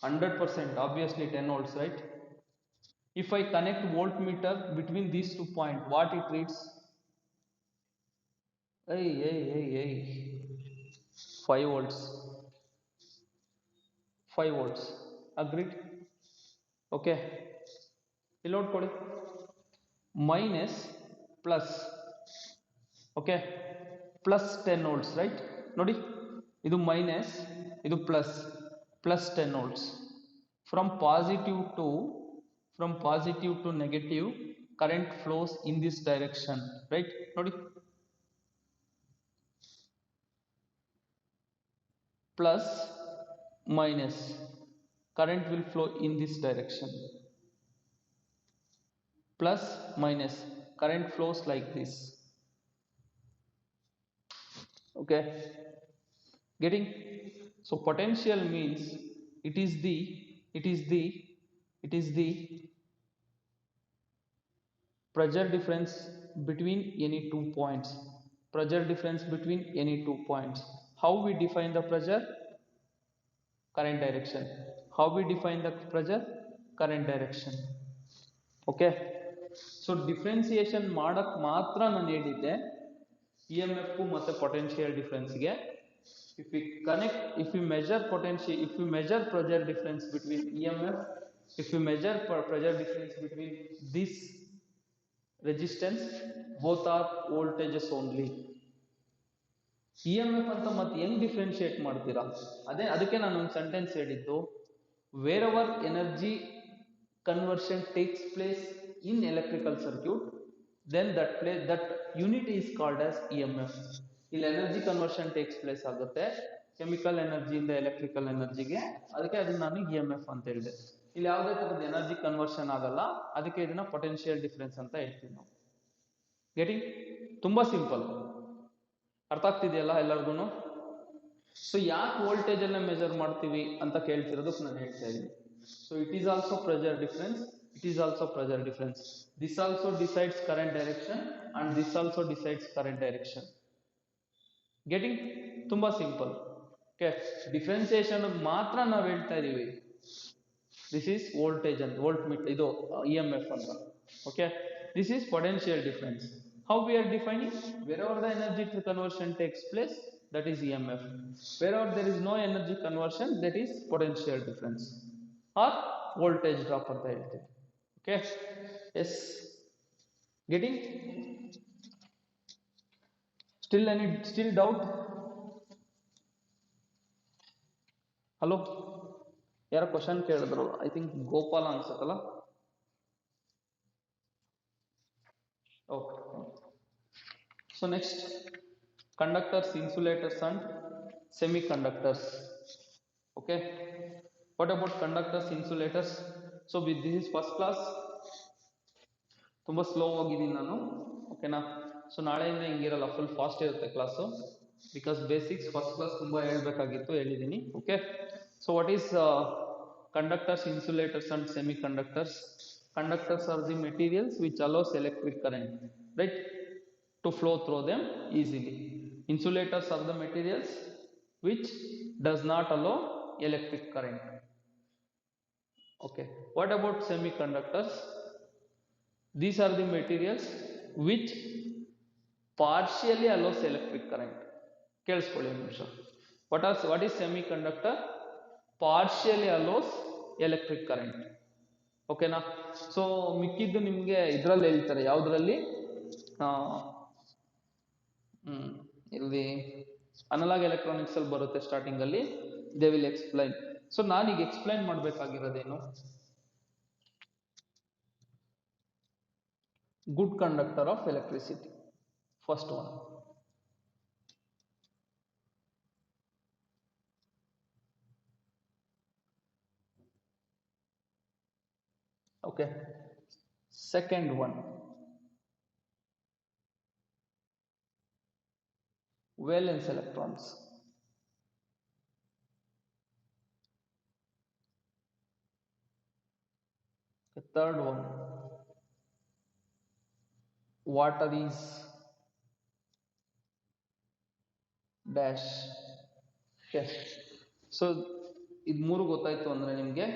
100%, obviously 10 volts, right? If I connect voltmeter between these 2 points, what it reads? Hey, 5 volts. 5 volts. Agreed? Okay. Reload kodi. Minus plus. Okay. Plus 10 volts, right? Nodi. Idu minus, idu plus. Plus 10 volts. From positive to negative, current flows in this direction, right? Nodi. Plus minus, current will flow in this direction. Plus minus, current flows like this. Okay, getting? So potential means it is the pressure difference between any 2 points. Pressure difference between any 2 points. How we define the pressure? Current direction. How we define the pressure? Current direction. Okay, so differentiation ಮಾಡಕ್ ಮಾತ್ರ ನಾನು ಹೇಳಿದ್ದೆ E M F ಮತ್ತೆ potential difference ಗೆ. if we measure potential, if we measure pressure difference between EMF, if we measure pressure difference between this resistance, both are voltages only. E M F ಅಂತ ಮತ್ತೆ ಹೆಂಗ್ differentiate ಮಾಡ್ತೀರಾ? ಅದಕ್ಕೆ ನಾನು ಒಂದು sentence ಹೇಳಿದ್ದು, wherever energy conversion takes place in electrical circuit, then that unit is called as EMF. ಇಲ್ಲಿ energy conversion takes place ಆಗುತ್ತೆ ಕೆಮಿಕಲ್ ಎನರ್ಜಿಯಿಂದ ಎಲೆಕ್ಟ್ರಿಕಲ್ ಎನರ್ಜಿಗೆ, ಅದಕ್ಕೆ ಅದನ್ನ ನಾನು ಇ ಎಮ್ ಎಫ್ ಅಂತ ಹೇಳಿದೆ. ಇಲ್ಲಿ ಯಾವುದೇ ತರದ ಎನರ್ಜಿ ಕನ್ವರ್ಷನ್ ಆಗಲ್ಲ, ಅದಕ್ಕೆ ಇದನ್ನ ಪೊಟೆನ್ಶಿಯಲ್ ಡಿಫರೆನ್ಸ್ ಅಂತ ಹೇಳ್ತೀವಿ ನಾವು. ಗೆಟಿಂಗ್? ತುಂಬಾ ಸಿಂಪಲ್, ಅರ್ಥ ಆಗ್ತಿದೆಯಲ್ಲ ಎಲ್ಲರಿಗೂ? ಸೊ ಯಾಕೆ ವೋಲ್ಟೇಜ್ ಅನ್ನ ಮೆಜರ್ ಮಾಡ್ತೀವಿ ಅಂತ ಕೇಳ್ತಿರೋದಕ್ಕೆ ನಾನು ಹೇಳ್ತಾ ಇದ್ದೀನಿ. So it is also pressure difference, it is also pressure difference. This also decides current direction and this also decides current direction. Getting? ತುಂಬಾ ಸಿಂಪಲ್. ಓಕೆ, ಡಿಫ್ರೆನ್ಸಿಯೇಷನ್ ಮಾತ್ರ ನಾವು ಹೇಳ್ತಾ ಇದೀವಿ. ದಿಸ್ ಈಸ್ ವೋಲ್ಟೇಜ್ ಅಂತ, ವೋಲ್ಟ್ ಮೀಟರ್, ಇದು E M F ಅಂತ. Okay, this is potential difference. How we are defining? wherever the energy conversion takes place, that is EMF. wherever there is no energy conversion, that is potential difference or voltage drop ಅಂತ ಹೇಳ್ತೀವಿ. Okay, yes, getting? Still doubt? Hello, ಯಾರ question ಕೇಳಿದ್ರು? I think Gopala ಅನ್ಸತ್ತಲ್ಲ. Okay, so next, conductors, insulators and semiconductors. Okay, what about conductors, insulators? So this is first class. ತುಂಬಾ slow ಹೋಗಿದ್ದೀನಿ ನಾನು, ಓಕೆನಾ? ಸೊ ನಾಳೆಯಿಂದ ಹಿಂಗಿರಲ್ಲ, ಫುಲ್ ಫಾಸ್ಟ್ ಇರುತ್ತೆ class, because basics first class ತುಂಬಾ ಹೇಳ್ಬೇಕಾಗಿತ್ತು, ಹೇಳಿದ್ದೀನಿ. Okay, so what is conductors, insulators and semi conductors? Conductors are the materials which allows electric current, right, to flow through them easily. Insulators are the materials which does not allow electric current. Okay, what about semiconductors? These are the materials which partially allows electric current. ಕೇಳಿಸ್ಕೊಳ್ಳಿ ಒಂದು ನಿಮಿಷ. What is semiconductor? Partially allows electric current. ಓಕೆನಾ? So ಮಿಕ್ಕಿದ್ದು ನಿಮಗೆ ಇದರಲ್ಲಿ ಹೇಳ್ತಾರೆ, ಯಾವುದರಲ್ಲಿ? ಇಲ್ಲಿ ಅನಲಾಗ್ ಎಲೆಕ್ಟ್ರಾನಿಕ್ಸ್ ಅಲ್ಲಿ ಬರುತ್ತೆ ಸ್ಟಾರ್ಟಿಂಗ್ ಅಲ್ಲಿ, ದೇ ವಿಲ್ ಎಕ್ಸ್ಪ್ಲೈನ್. ಸೊ ನಾನೀಗ ಎಕ್ಸ್ಪ್ಲೈನ್ ಮಾಡಬೇಕಾಗಿರೋದೇನು? Good conductor of electricity, first one. Okay, second one, valence electrons. The third one, water is dash. Okay, so ಇದು ಮೂರು ಗೊತ್ತಾಯ್ತು ಅಂದ್ರೆ ನಿಮಗೆ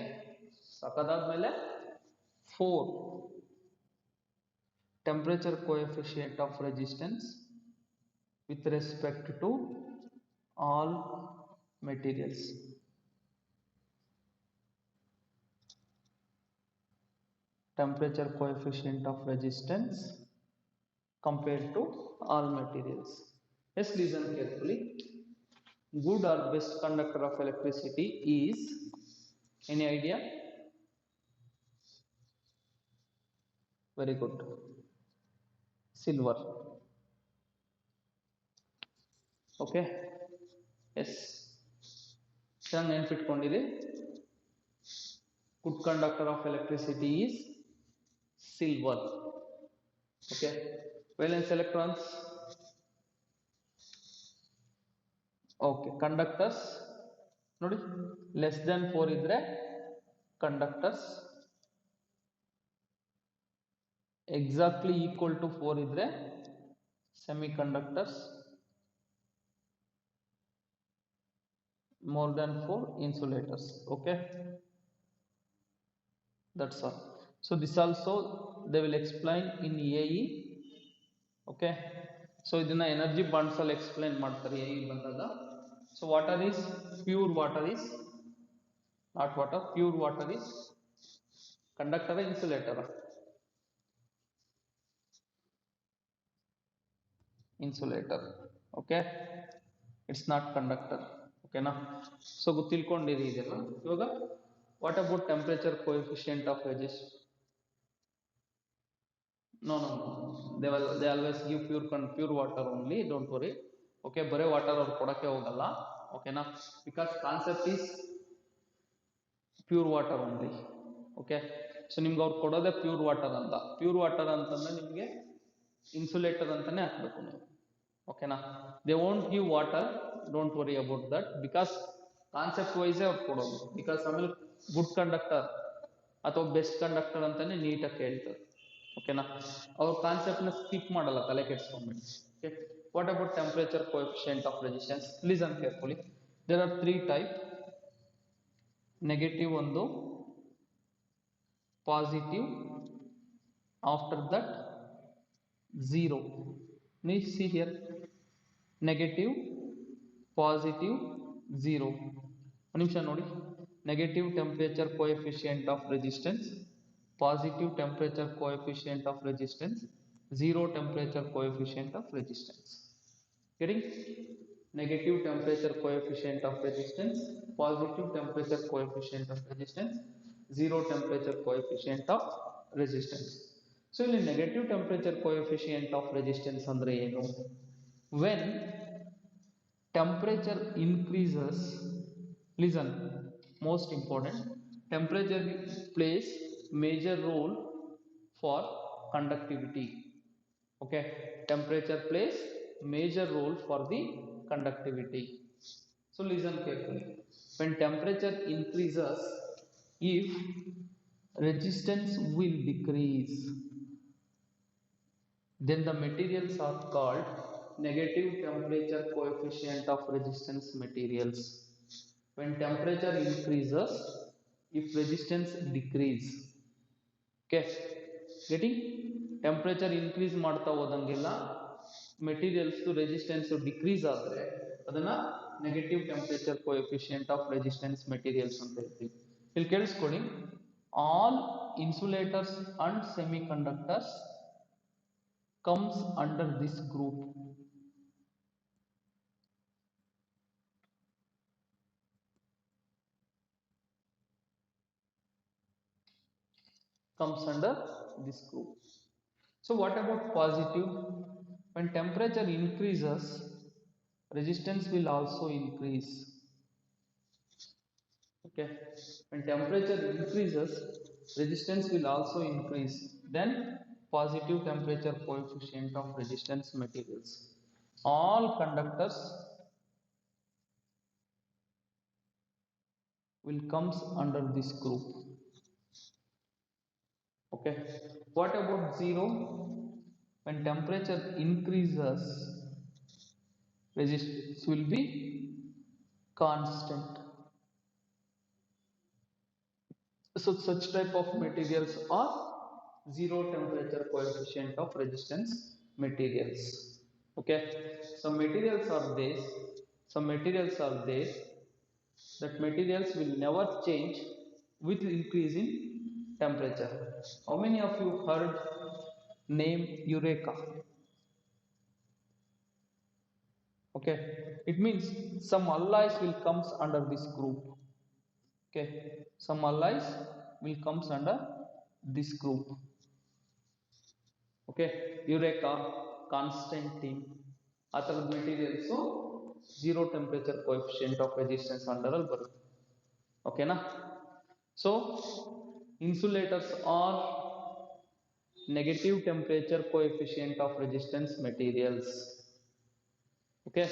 ಸಾಕಾದಾದ್ಮೇಲೆ 4, temperature coefficient of resistance with respect to all materials. Temperature coefficient of resistance compared to all materials. Yes, listen carefully. Good or best conductor of electricity is, any idea? Very good. Silver. Okay, yes, ಚೆನ್ನಾಗಿ ನೆನ್ಪಿಟ್ಕೊಂಡಿರಿ. Good conductor of electricity is silver. Okay, valence electrons. Okay, conductors ನೋಡಿ, less than 4 ಇದ್ರೆ conductors, exactly equal to 4 ಇದ್ರೆ semiconductors, more than 4 insulators. Okay, that's all. So this also they will explain in AE. Okay, so ಇದನ್ನ energy bonds ಅಲ್ಲಿ explain ಮಾಡ್ತಾರೆ AE ಬಂದಾಗ. So water is pure, water is not water, pure water is conductor, insulator, insulator. Okay, it's not conductor. ಓಕೆನಾ? So ತಿಳ್ಕೊಂಡಿರಿ ಇದೆಲ್ಲ. ಇವಾಗ what about temperature coefficient of resistance? No, no, no. They always give pure water only. Don't worry. Okay, ಬರೇ water ಅವ್ರು ಕೊಡಕ್ಕೆ ಹೋಗಲ್ಲ. ಓಕೆನಾ? Because concept is pure water only. Okay, so ನಿಮ್ಗೆ ಅವ್ರು ಕೊಡೋದೇ ಪ್ಯೂರ್ ವಾಟರ್ ಅಂತ. ಪ್ಯೂರ್ ವಾಟರ್ ಅಂತಂದ್ರೆ ನಿಮಗೆ ಇನ್ಸುಲೇಟರ್ ಅಂತಾನೆ ಹಾಕ್ಬೇಕು ನೀವು. ಓಕೆನಾ? They won't give water, don't worry about that, because concept ವೈಸೇ ಅವ್ರು ಕೊಡೋದು. ಬಿಕಾಸ್ ಆಮೇಲೆ ಗುಡ್ ಕಂಡಕ್ಟರ್ ಅಥವಾ ಬೆಸ್ಟ್ ಕಂಡಕ್ಟರ್ ಅಂತಾನೆ ನೀಟಾಗಿ ಹೇಳ್ತಾರೆ. ಓಕೆನಾ? ಅವ್ರ ಕಾನ್ಸೆಪ್ಟ್ನ ಸ್ಕಿಪ್ ಮಾಡಲ್ಲ, ತಲೆ ಕೆಡಿಸ್ಕೊಂಡ್ಬಿಟ್ಟು. Okay, what about temperature coefficient of resistance? Listen carefully. There are 3 type. Negative ಒಂದು, positive, after that 0. Please see here, negative, positive, 0. ಒಂದು ನಿಮಿಷ ನೋಡಿ. Negative temperature coefficient of resistance, positive temperature coefficient of resistance, zero temperature coefficient of resistance. Getting? Negative temperature coefficient of resistance, positive temperature coefficient of resistance, zero temperature coefficient of resistance. So ಇಲ್ಲಿ negative temperature coefficient of resistance ಅಂದ್ರೆ ಏನು? When temperature increases, listen, most important, temperature plays major role for conductivity. Okay, temperature plays major role for the conductivity. So listen carefully. When temperature increases, if resistance will decrease, then the materials are called negative temperature coefficient of resistance materials. When temperature increases, if resistance decrease, okay, getting? Temperature increase ಮಾಡ್ತಾ ಹೋದಂಗೆಲ್ಲ materials resistance decrease ಆದರೆ ಅದನ್ನ negative temperature coefficient of resistance materials ಅಂತ ಹೇಳ್ತೀವಿ. ಇಲ್ಲಿ ಕೇಳಿಸ್ಕೊಳ್ಳಿ, all insulators and semi conductors comes under this group. Comes under this group. So what about positive? When temperature increases, resistance will also increase. Okay, when temperature increases, resistance will also increase. Then positive temperature coefficient of resistance materials. All conductors will comes under this group. Okay, what about 0? When temperature increases, resistance will be constant. So such type of materials are zero temperature coefficient of resistance materials. Okay, some materials are there, that materials will never change with increase in temperature. How many of you heard name Eureka? Okay, it means some alloys will comes under this group. Okay, some alloys will comes under this group. Okay, Eureka, Constantine, ಆ ಥರದ materials zero temperature coefficient of resistance under ಅಲ್ಲಿ ಬರುತ್ತೆ. ಓಕೆನಾ? So insulators are negative temperature coefficient of resistance materials. Okay,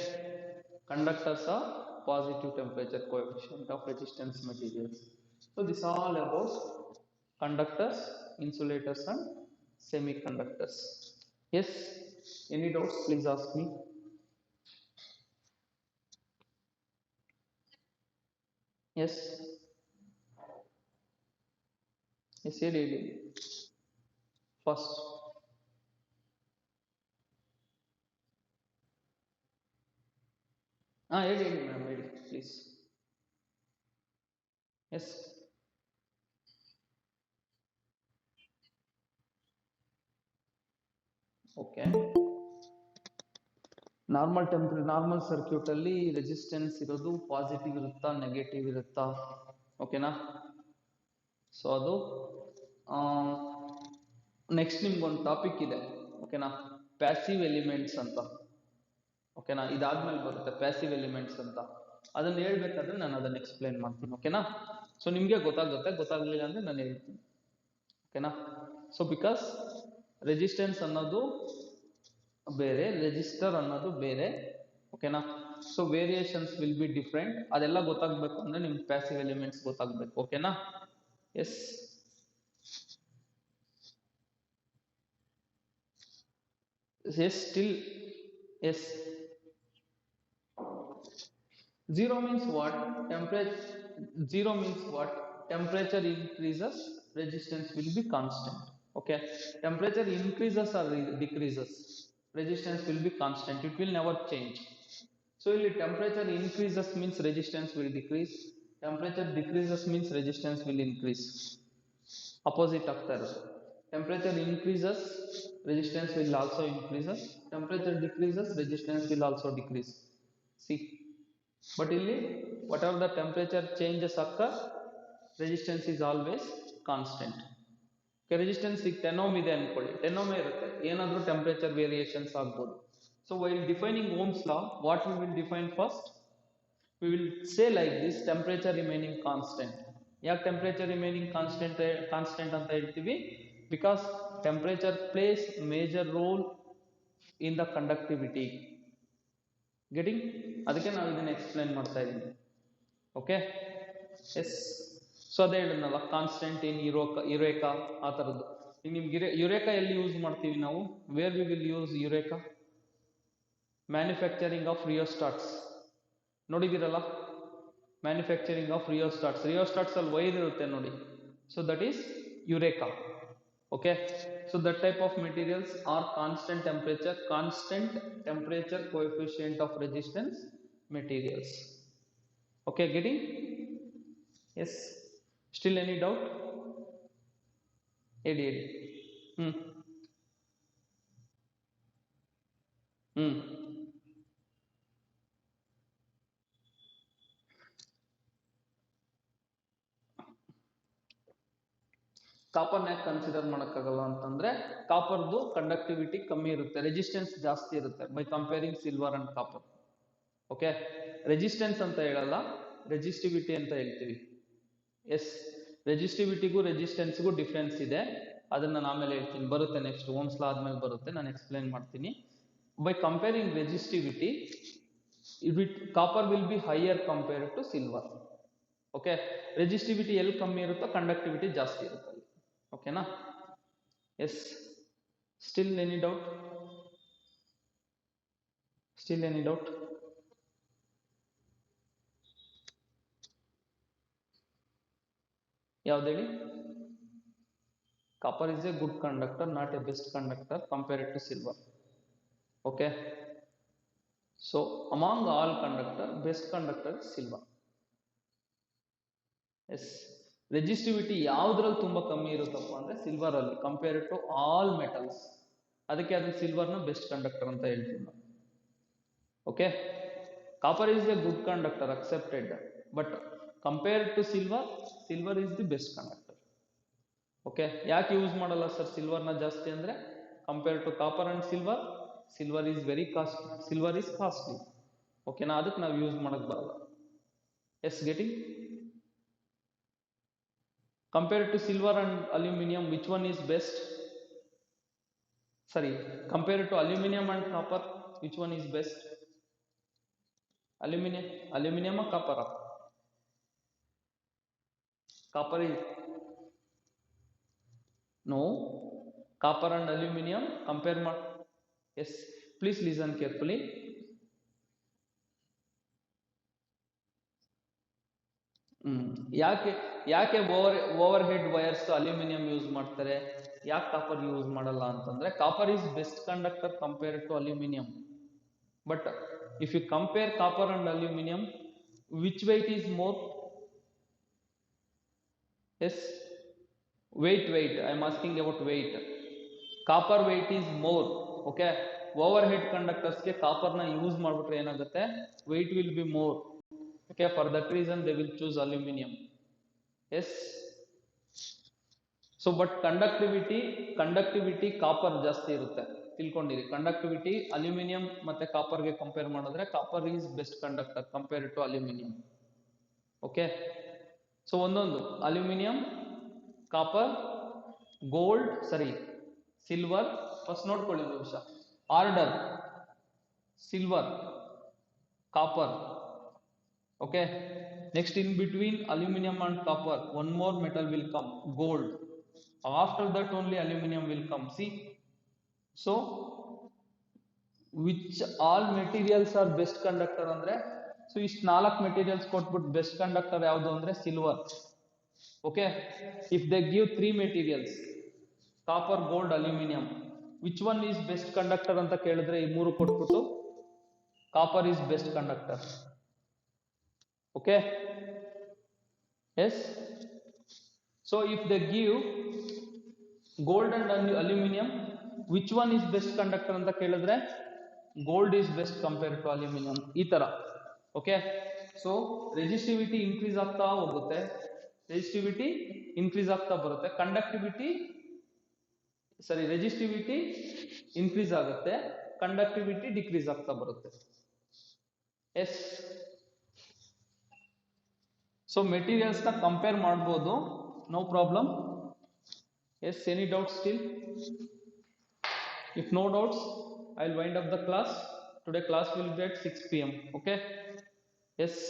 conductors are positive temperature coefficient of resistance materials. So this is all about conductors, insulators and semiconductors. Yes, any doubts please ask me. Yes, yes, ಹೇಳಿ first. ಹೇಳಿ madam, ಹೇಳಿ please. Yes, okay, normal circuit ಅಲ್ಲಿ resistance ಇರೋದು positive ಇರುತ್ತಾ negative ಇರುತ್ತಾ, ಓಕೆನಾ. So ಅದು next ನಿಮ್ಗೊಂದು ಟಾಪಿಕ್ ಇದೆ, ಓಕೆನಾ, ಪ್ಯಾಸಿವ್ ಎಲಿಮೆಂಟ್ಸ್ ಅಂತ, ಓಕೆನಾ. ಇದಾದ್ಮೇಲೆ ಬರುತ್ತೆ ಪ್ಯಾಸಿವ್ ಎಲಿಮೆಂಟ್ಸ್ ಅಂತ. ಅದನ್ನ ಹೇಳ್ಬೇಕಾದ್ರೆ ನಾನು ಅದನ್ನ ಎಕ್ಸ್ಪ್ಲೈನ್ ಮಾಡ್ತೀನಿ, ಓಕೆನಾ. ಸೊ ನಿಮ್ಗೆ ಗೊತ್ತಾಗುತ್ತೆ, ಗೊತ್ತಾಗ್ಲಿಲ್ಲ ಅಂದ್ರೆ ನಾನು ಹೇಳ್ತೀನಿ, ಓಕೆನಾ. ಸೊ ಬಿಕಾಸ್ ರೆಸಿಸ್ಟೆನ್ಸ್ ಅನ್ನೋದು ಬೇರೆ, ರೆಜಿಸ್ಟರ್ ಅನ್ನೋದು ಬೇರೆ, ಓಕೆನಾ. So variations will be different. ಅದೆಲ್ಲ ಗೊತ್ತಾಗ್ಬೇಕು ಅಂದ್ರೆ ನಿಮ್ಗೆ ಪ್ಯಾಸಿವ್ ಎಲಿಮೆಂಟ್ಸ್ ಗೊತ್ತಾಗ್ಬೇಕು, ಓಕೆನಾ. Yes, yes, still, yes. Zero means what? Zero means what? Temperature increases, resistance will be constant. Okay, temperature increases or decreases, resistance will be constant, it will never change. So if temperature increases means resistance will decrease, temperature decreases means resistance will increase. Opposite ಆಗ್ತಾ ಇರುತ್ತೆ. Temperature increases, resistance will also increases, temperature decreases, resistance will also decrease. See, but ಇಲ್ಲಿ whatever the temperature changes occur, resistance is always constant. Okay, resistance ಈಗ 10 ohm ಇದೆ ಅನ್ಕೊಳ್ಳಿ, 10 ohm ಇರುತ್ತೆ, ಏನಾದರೂ temperature variations ಆಗ್ಬೋದು. So while defining Ohm's law, what we will define first? We will say like this, temperature remaining constant. ಯಾಕೆ temperature remaining constant ಅಂತ ಹೇಳ್ತೀವಿ? Because temperature place major role in the conductivity. Getting? ಅದಕ್ಕೆ ನಾವು ಇದನ್ನ explain ಮಾಡ್ತಾ ಇದ್ದೀನಿ, okay. Yes, so ಅದೇ ಹೇಳಿದ್ನಲ್ಲ, ಕಾನ್ಸ್ಟೆಂಟ್ ಇನ್ ಯುರೇಕಾ ಆ ಥರದ್ದು. ಈಗ ನಿಮ್ಗೆ ಯುರೇಕಾ ಎಲ್ಲಿ ಯೂಸ್ ಮಾಡ್ತೀವಿ ನಾವು? Where we will use eureka? Manufacturing of rheostats ನೋಡಿದಿರಲ್ಲ, ಮ್ಯಾನುಫ್ಯಾಕ್ಚರಿಂಗ್ ಆಫ್ ರಿಯೋಸ್ಟಾಟ್ಸ್ ಅಲ್ಲಿ ವೈರ್ ಇರುತ್ತೆ ನೋಡಿ. So that is eureka, okay. So that type of materials are constant temperature coefficient of resistance materials, okay. Getting? Yes, still any doubt? Edi ಕಾಪರ್ನ ಯಾಕೆ consider ಮಾಡೋಕ್ಕಾಗಲ್ಲ ಅಂತಂದ್ರೆ, ಕಾಪರ್ದು conductivity ಕಮ್ಮಿ ಇರುತ್ತೆ, resistance ಜಾಸ್ತಿ ಇರುತ್ತೆ by comparing silver and copper, okay. Resistance ಅಂತ ಹೇಳಲ್ಲ, resistivity ಅಂತ ಹೇಳ್ತೀವಿ. ಎಸ್, ರೆಸಿಸ್ಟಿವಿಟಿಗೂ ರೆಸಿಸ್ಟೆನ್ಸ್ಗೂ ಡಿಫ್ರೆನ್ಸ್ ಇದೆ, ಅದನ್ನ ನಾನು ಆಮೇಲೆ ಹೇಳ್ತೀನಿ, ಬರುತ್ತೆ ನೆಕ್ಸ್ಟ್ ಓಮ್ಸ್ ಲಾ ಆದ್ಮೇಲೆ ಬರುತ್ತೆ, ನಾನು ಎಕ್ಸ್ಪ್ಲೈನ್ ಮಾಡ್ತೀನಿ. By comparing resistivity, copper will be higher compared to silver, okay. Resistivity ಎಲ್ಲಿ ಕಮ್ಮಿ ಇರುತ್ತೋ ಕಂಡಕ್ಟಿವಿಟಿ ಜಾಸ್ತಿ ಇರುತ್ತೆ, ಓಕೆನಾ. Yes, still any doubt? ಯಾವ್ದು ಹೇಳಿ? Copper is a good conductor, not a best conductor compared to silver, okay. So among all conductor, best conductor silver. Yes, resistivity ಯಾವ್ದ್ರಲ್ಲಿ ತುಂಬಾ ಕಮ್ಮಿ ಇರುತ್ತಪ್ಪ ಅಂದ್ರೆ ಸಿಲ್ವರ್ ಅಲ್ಲಿ, ಕಂಪೇರ್ಡ್ ಟು ಆಲ್ ಮೆಟಲ್ಸ್. ಅದಕ್ಕೆ ಅದನ್ನ ಸಿಲ್ವರ್ನ best conductor ಅಂತ ಹೇಳ್ತೀವಿ ನಾವು, okay. Copper is a good conductor accepted, but compared to silver is the best conductor, okay. ಯಾಕೆ ಯೂಸ್ ಮಾಡಲ್ಲ ಸರ್ ಸಿಲ್ವರ್ನ ಜಾಸ್ತಿ ಅಂದ್ರೆ, compared to copper and silver is very costly, silver is costly, ಓಕೆನಾ. ಅದಕ್ಕೆ ನಾವು ಯೂಸ್ ಮಾಡಕ್ ಬರಲ್ಲ. Yes, getting? Compared to silver and aluminum, which one is best? Sorry, compared to aluminum and copper, which one is best? Aluminum or copper? Copper is no. Copper and aluminum compare. Yes, please listen carefully. ಯಾಕೆ overhead wires aluminium use ಮಾಡ್ತಾರೆ, ಯಾಕೆ copper use ಮಾಡಲ್ಲ ಅಂತಂದ್ರೆ, copper is best conductor compared to aluminium. But if you compare copper and aluminium, which weight is more? Yes, weight, I am asking about weight. Copper weight is more, okay. Overhead ಕಂಡಕ್ಟರ್ಸ್ಗೆ ಕಾಪರ್ನ use ಮಾಡಿಬಿಟ್ರೆ ಏನಾಗುತ್ತೆ, weight will be more. Okay, for that reason they will choose aluminum. Yes. So but conductivity copper ಜಾಸ್ತಿ ಇರುತ್ತೆ, ತಿಳ್ಕೊಂಡಿರಿ. Conductivity aluminium ಮತ್ತೆ ಕಾಪರ್ಗೆ compare ಮಾಡಿದ್ರೆ copper is best conductor compare to aluminium. Okay, so ಒಂದೊಂದು aluminium, copper, gold, silver. First ನೋಡ್ಕೊಳ್ಳಿ ನಿಮಿಷ. Order silver, copper. Okay, next in between aluminum and copper one more metal will come, gold. After that only aluminum will come. See, so which all materials are best conductor andre, so ist 4 materials ಕೊಟ್ಬಿಟ್ಟು best conductor ಯಾವುದು ಅಂದ್ರೆ silver. Okay, if they give 3 materials copper, gold, aluminum, which one is best conductor ಅಂತ ಕೇಳಿದ್ರೆ ಈ ಮೂರು ಕೊಟ್ಬಿಟ್ಟು copper is best conductor. Okay, yes. So if they give gold and aluminum, which one is best conductor anta kelidre gold is best compared to aluminum, ee tara. Okay, so resistivity increase ಆಗ್ತಾ ಹೋಗುತ್ತೆ, resistivity increase ಆಗ್ತಾ ಬರುತ್ತೆ, resistivity increase ಆಗುತ್ತೆ, conductivity decrease ಆಗ್ತಾ ಬರುತ್ತೆ. Yes. So ಮೆಟೀರಿಯಲ್ಸ್ನ compare ಮಾಡ್ಬೋದು, no problem. Yes, any doubts still? If no doubts, I will wind up the class. Today class will be at 6 PM. Okay, yes.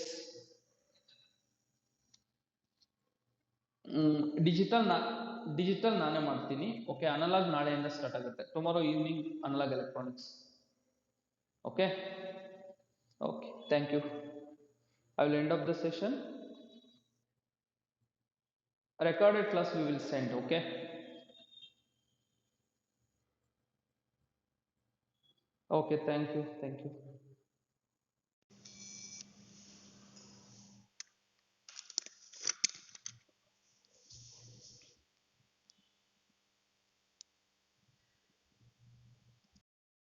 Digital ನಾನೇ ಮಾಡ್ತೀನಿ. Okay, analog ನಾಳೆಯಿಂದ start ಆಗುತ್ತೆ. Tomorrow evening analog electronics. Okay, okay, thank you. I will end up the session. Recorded class we will send. Okay, okay, thank you.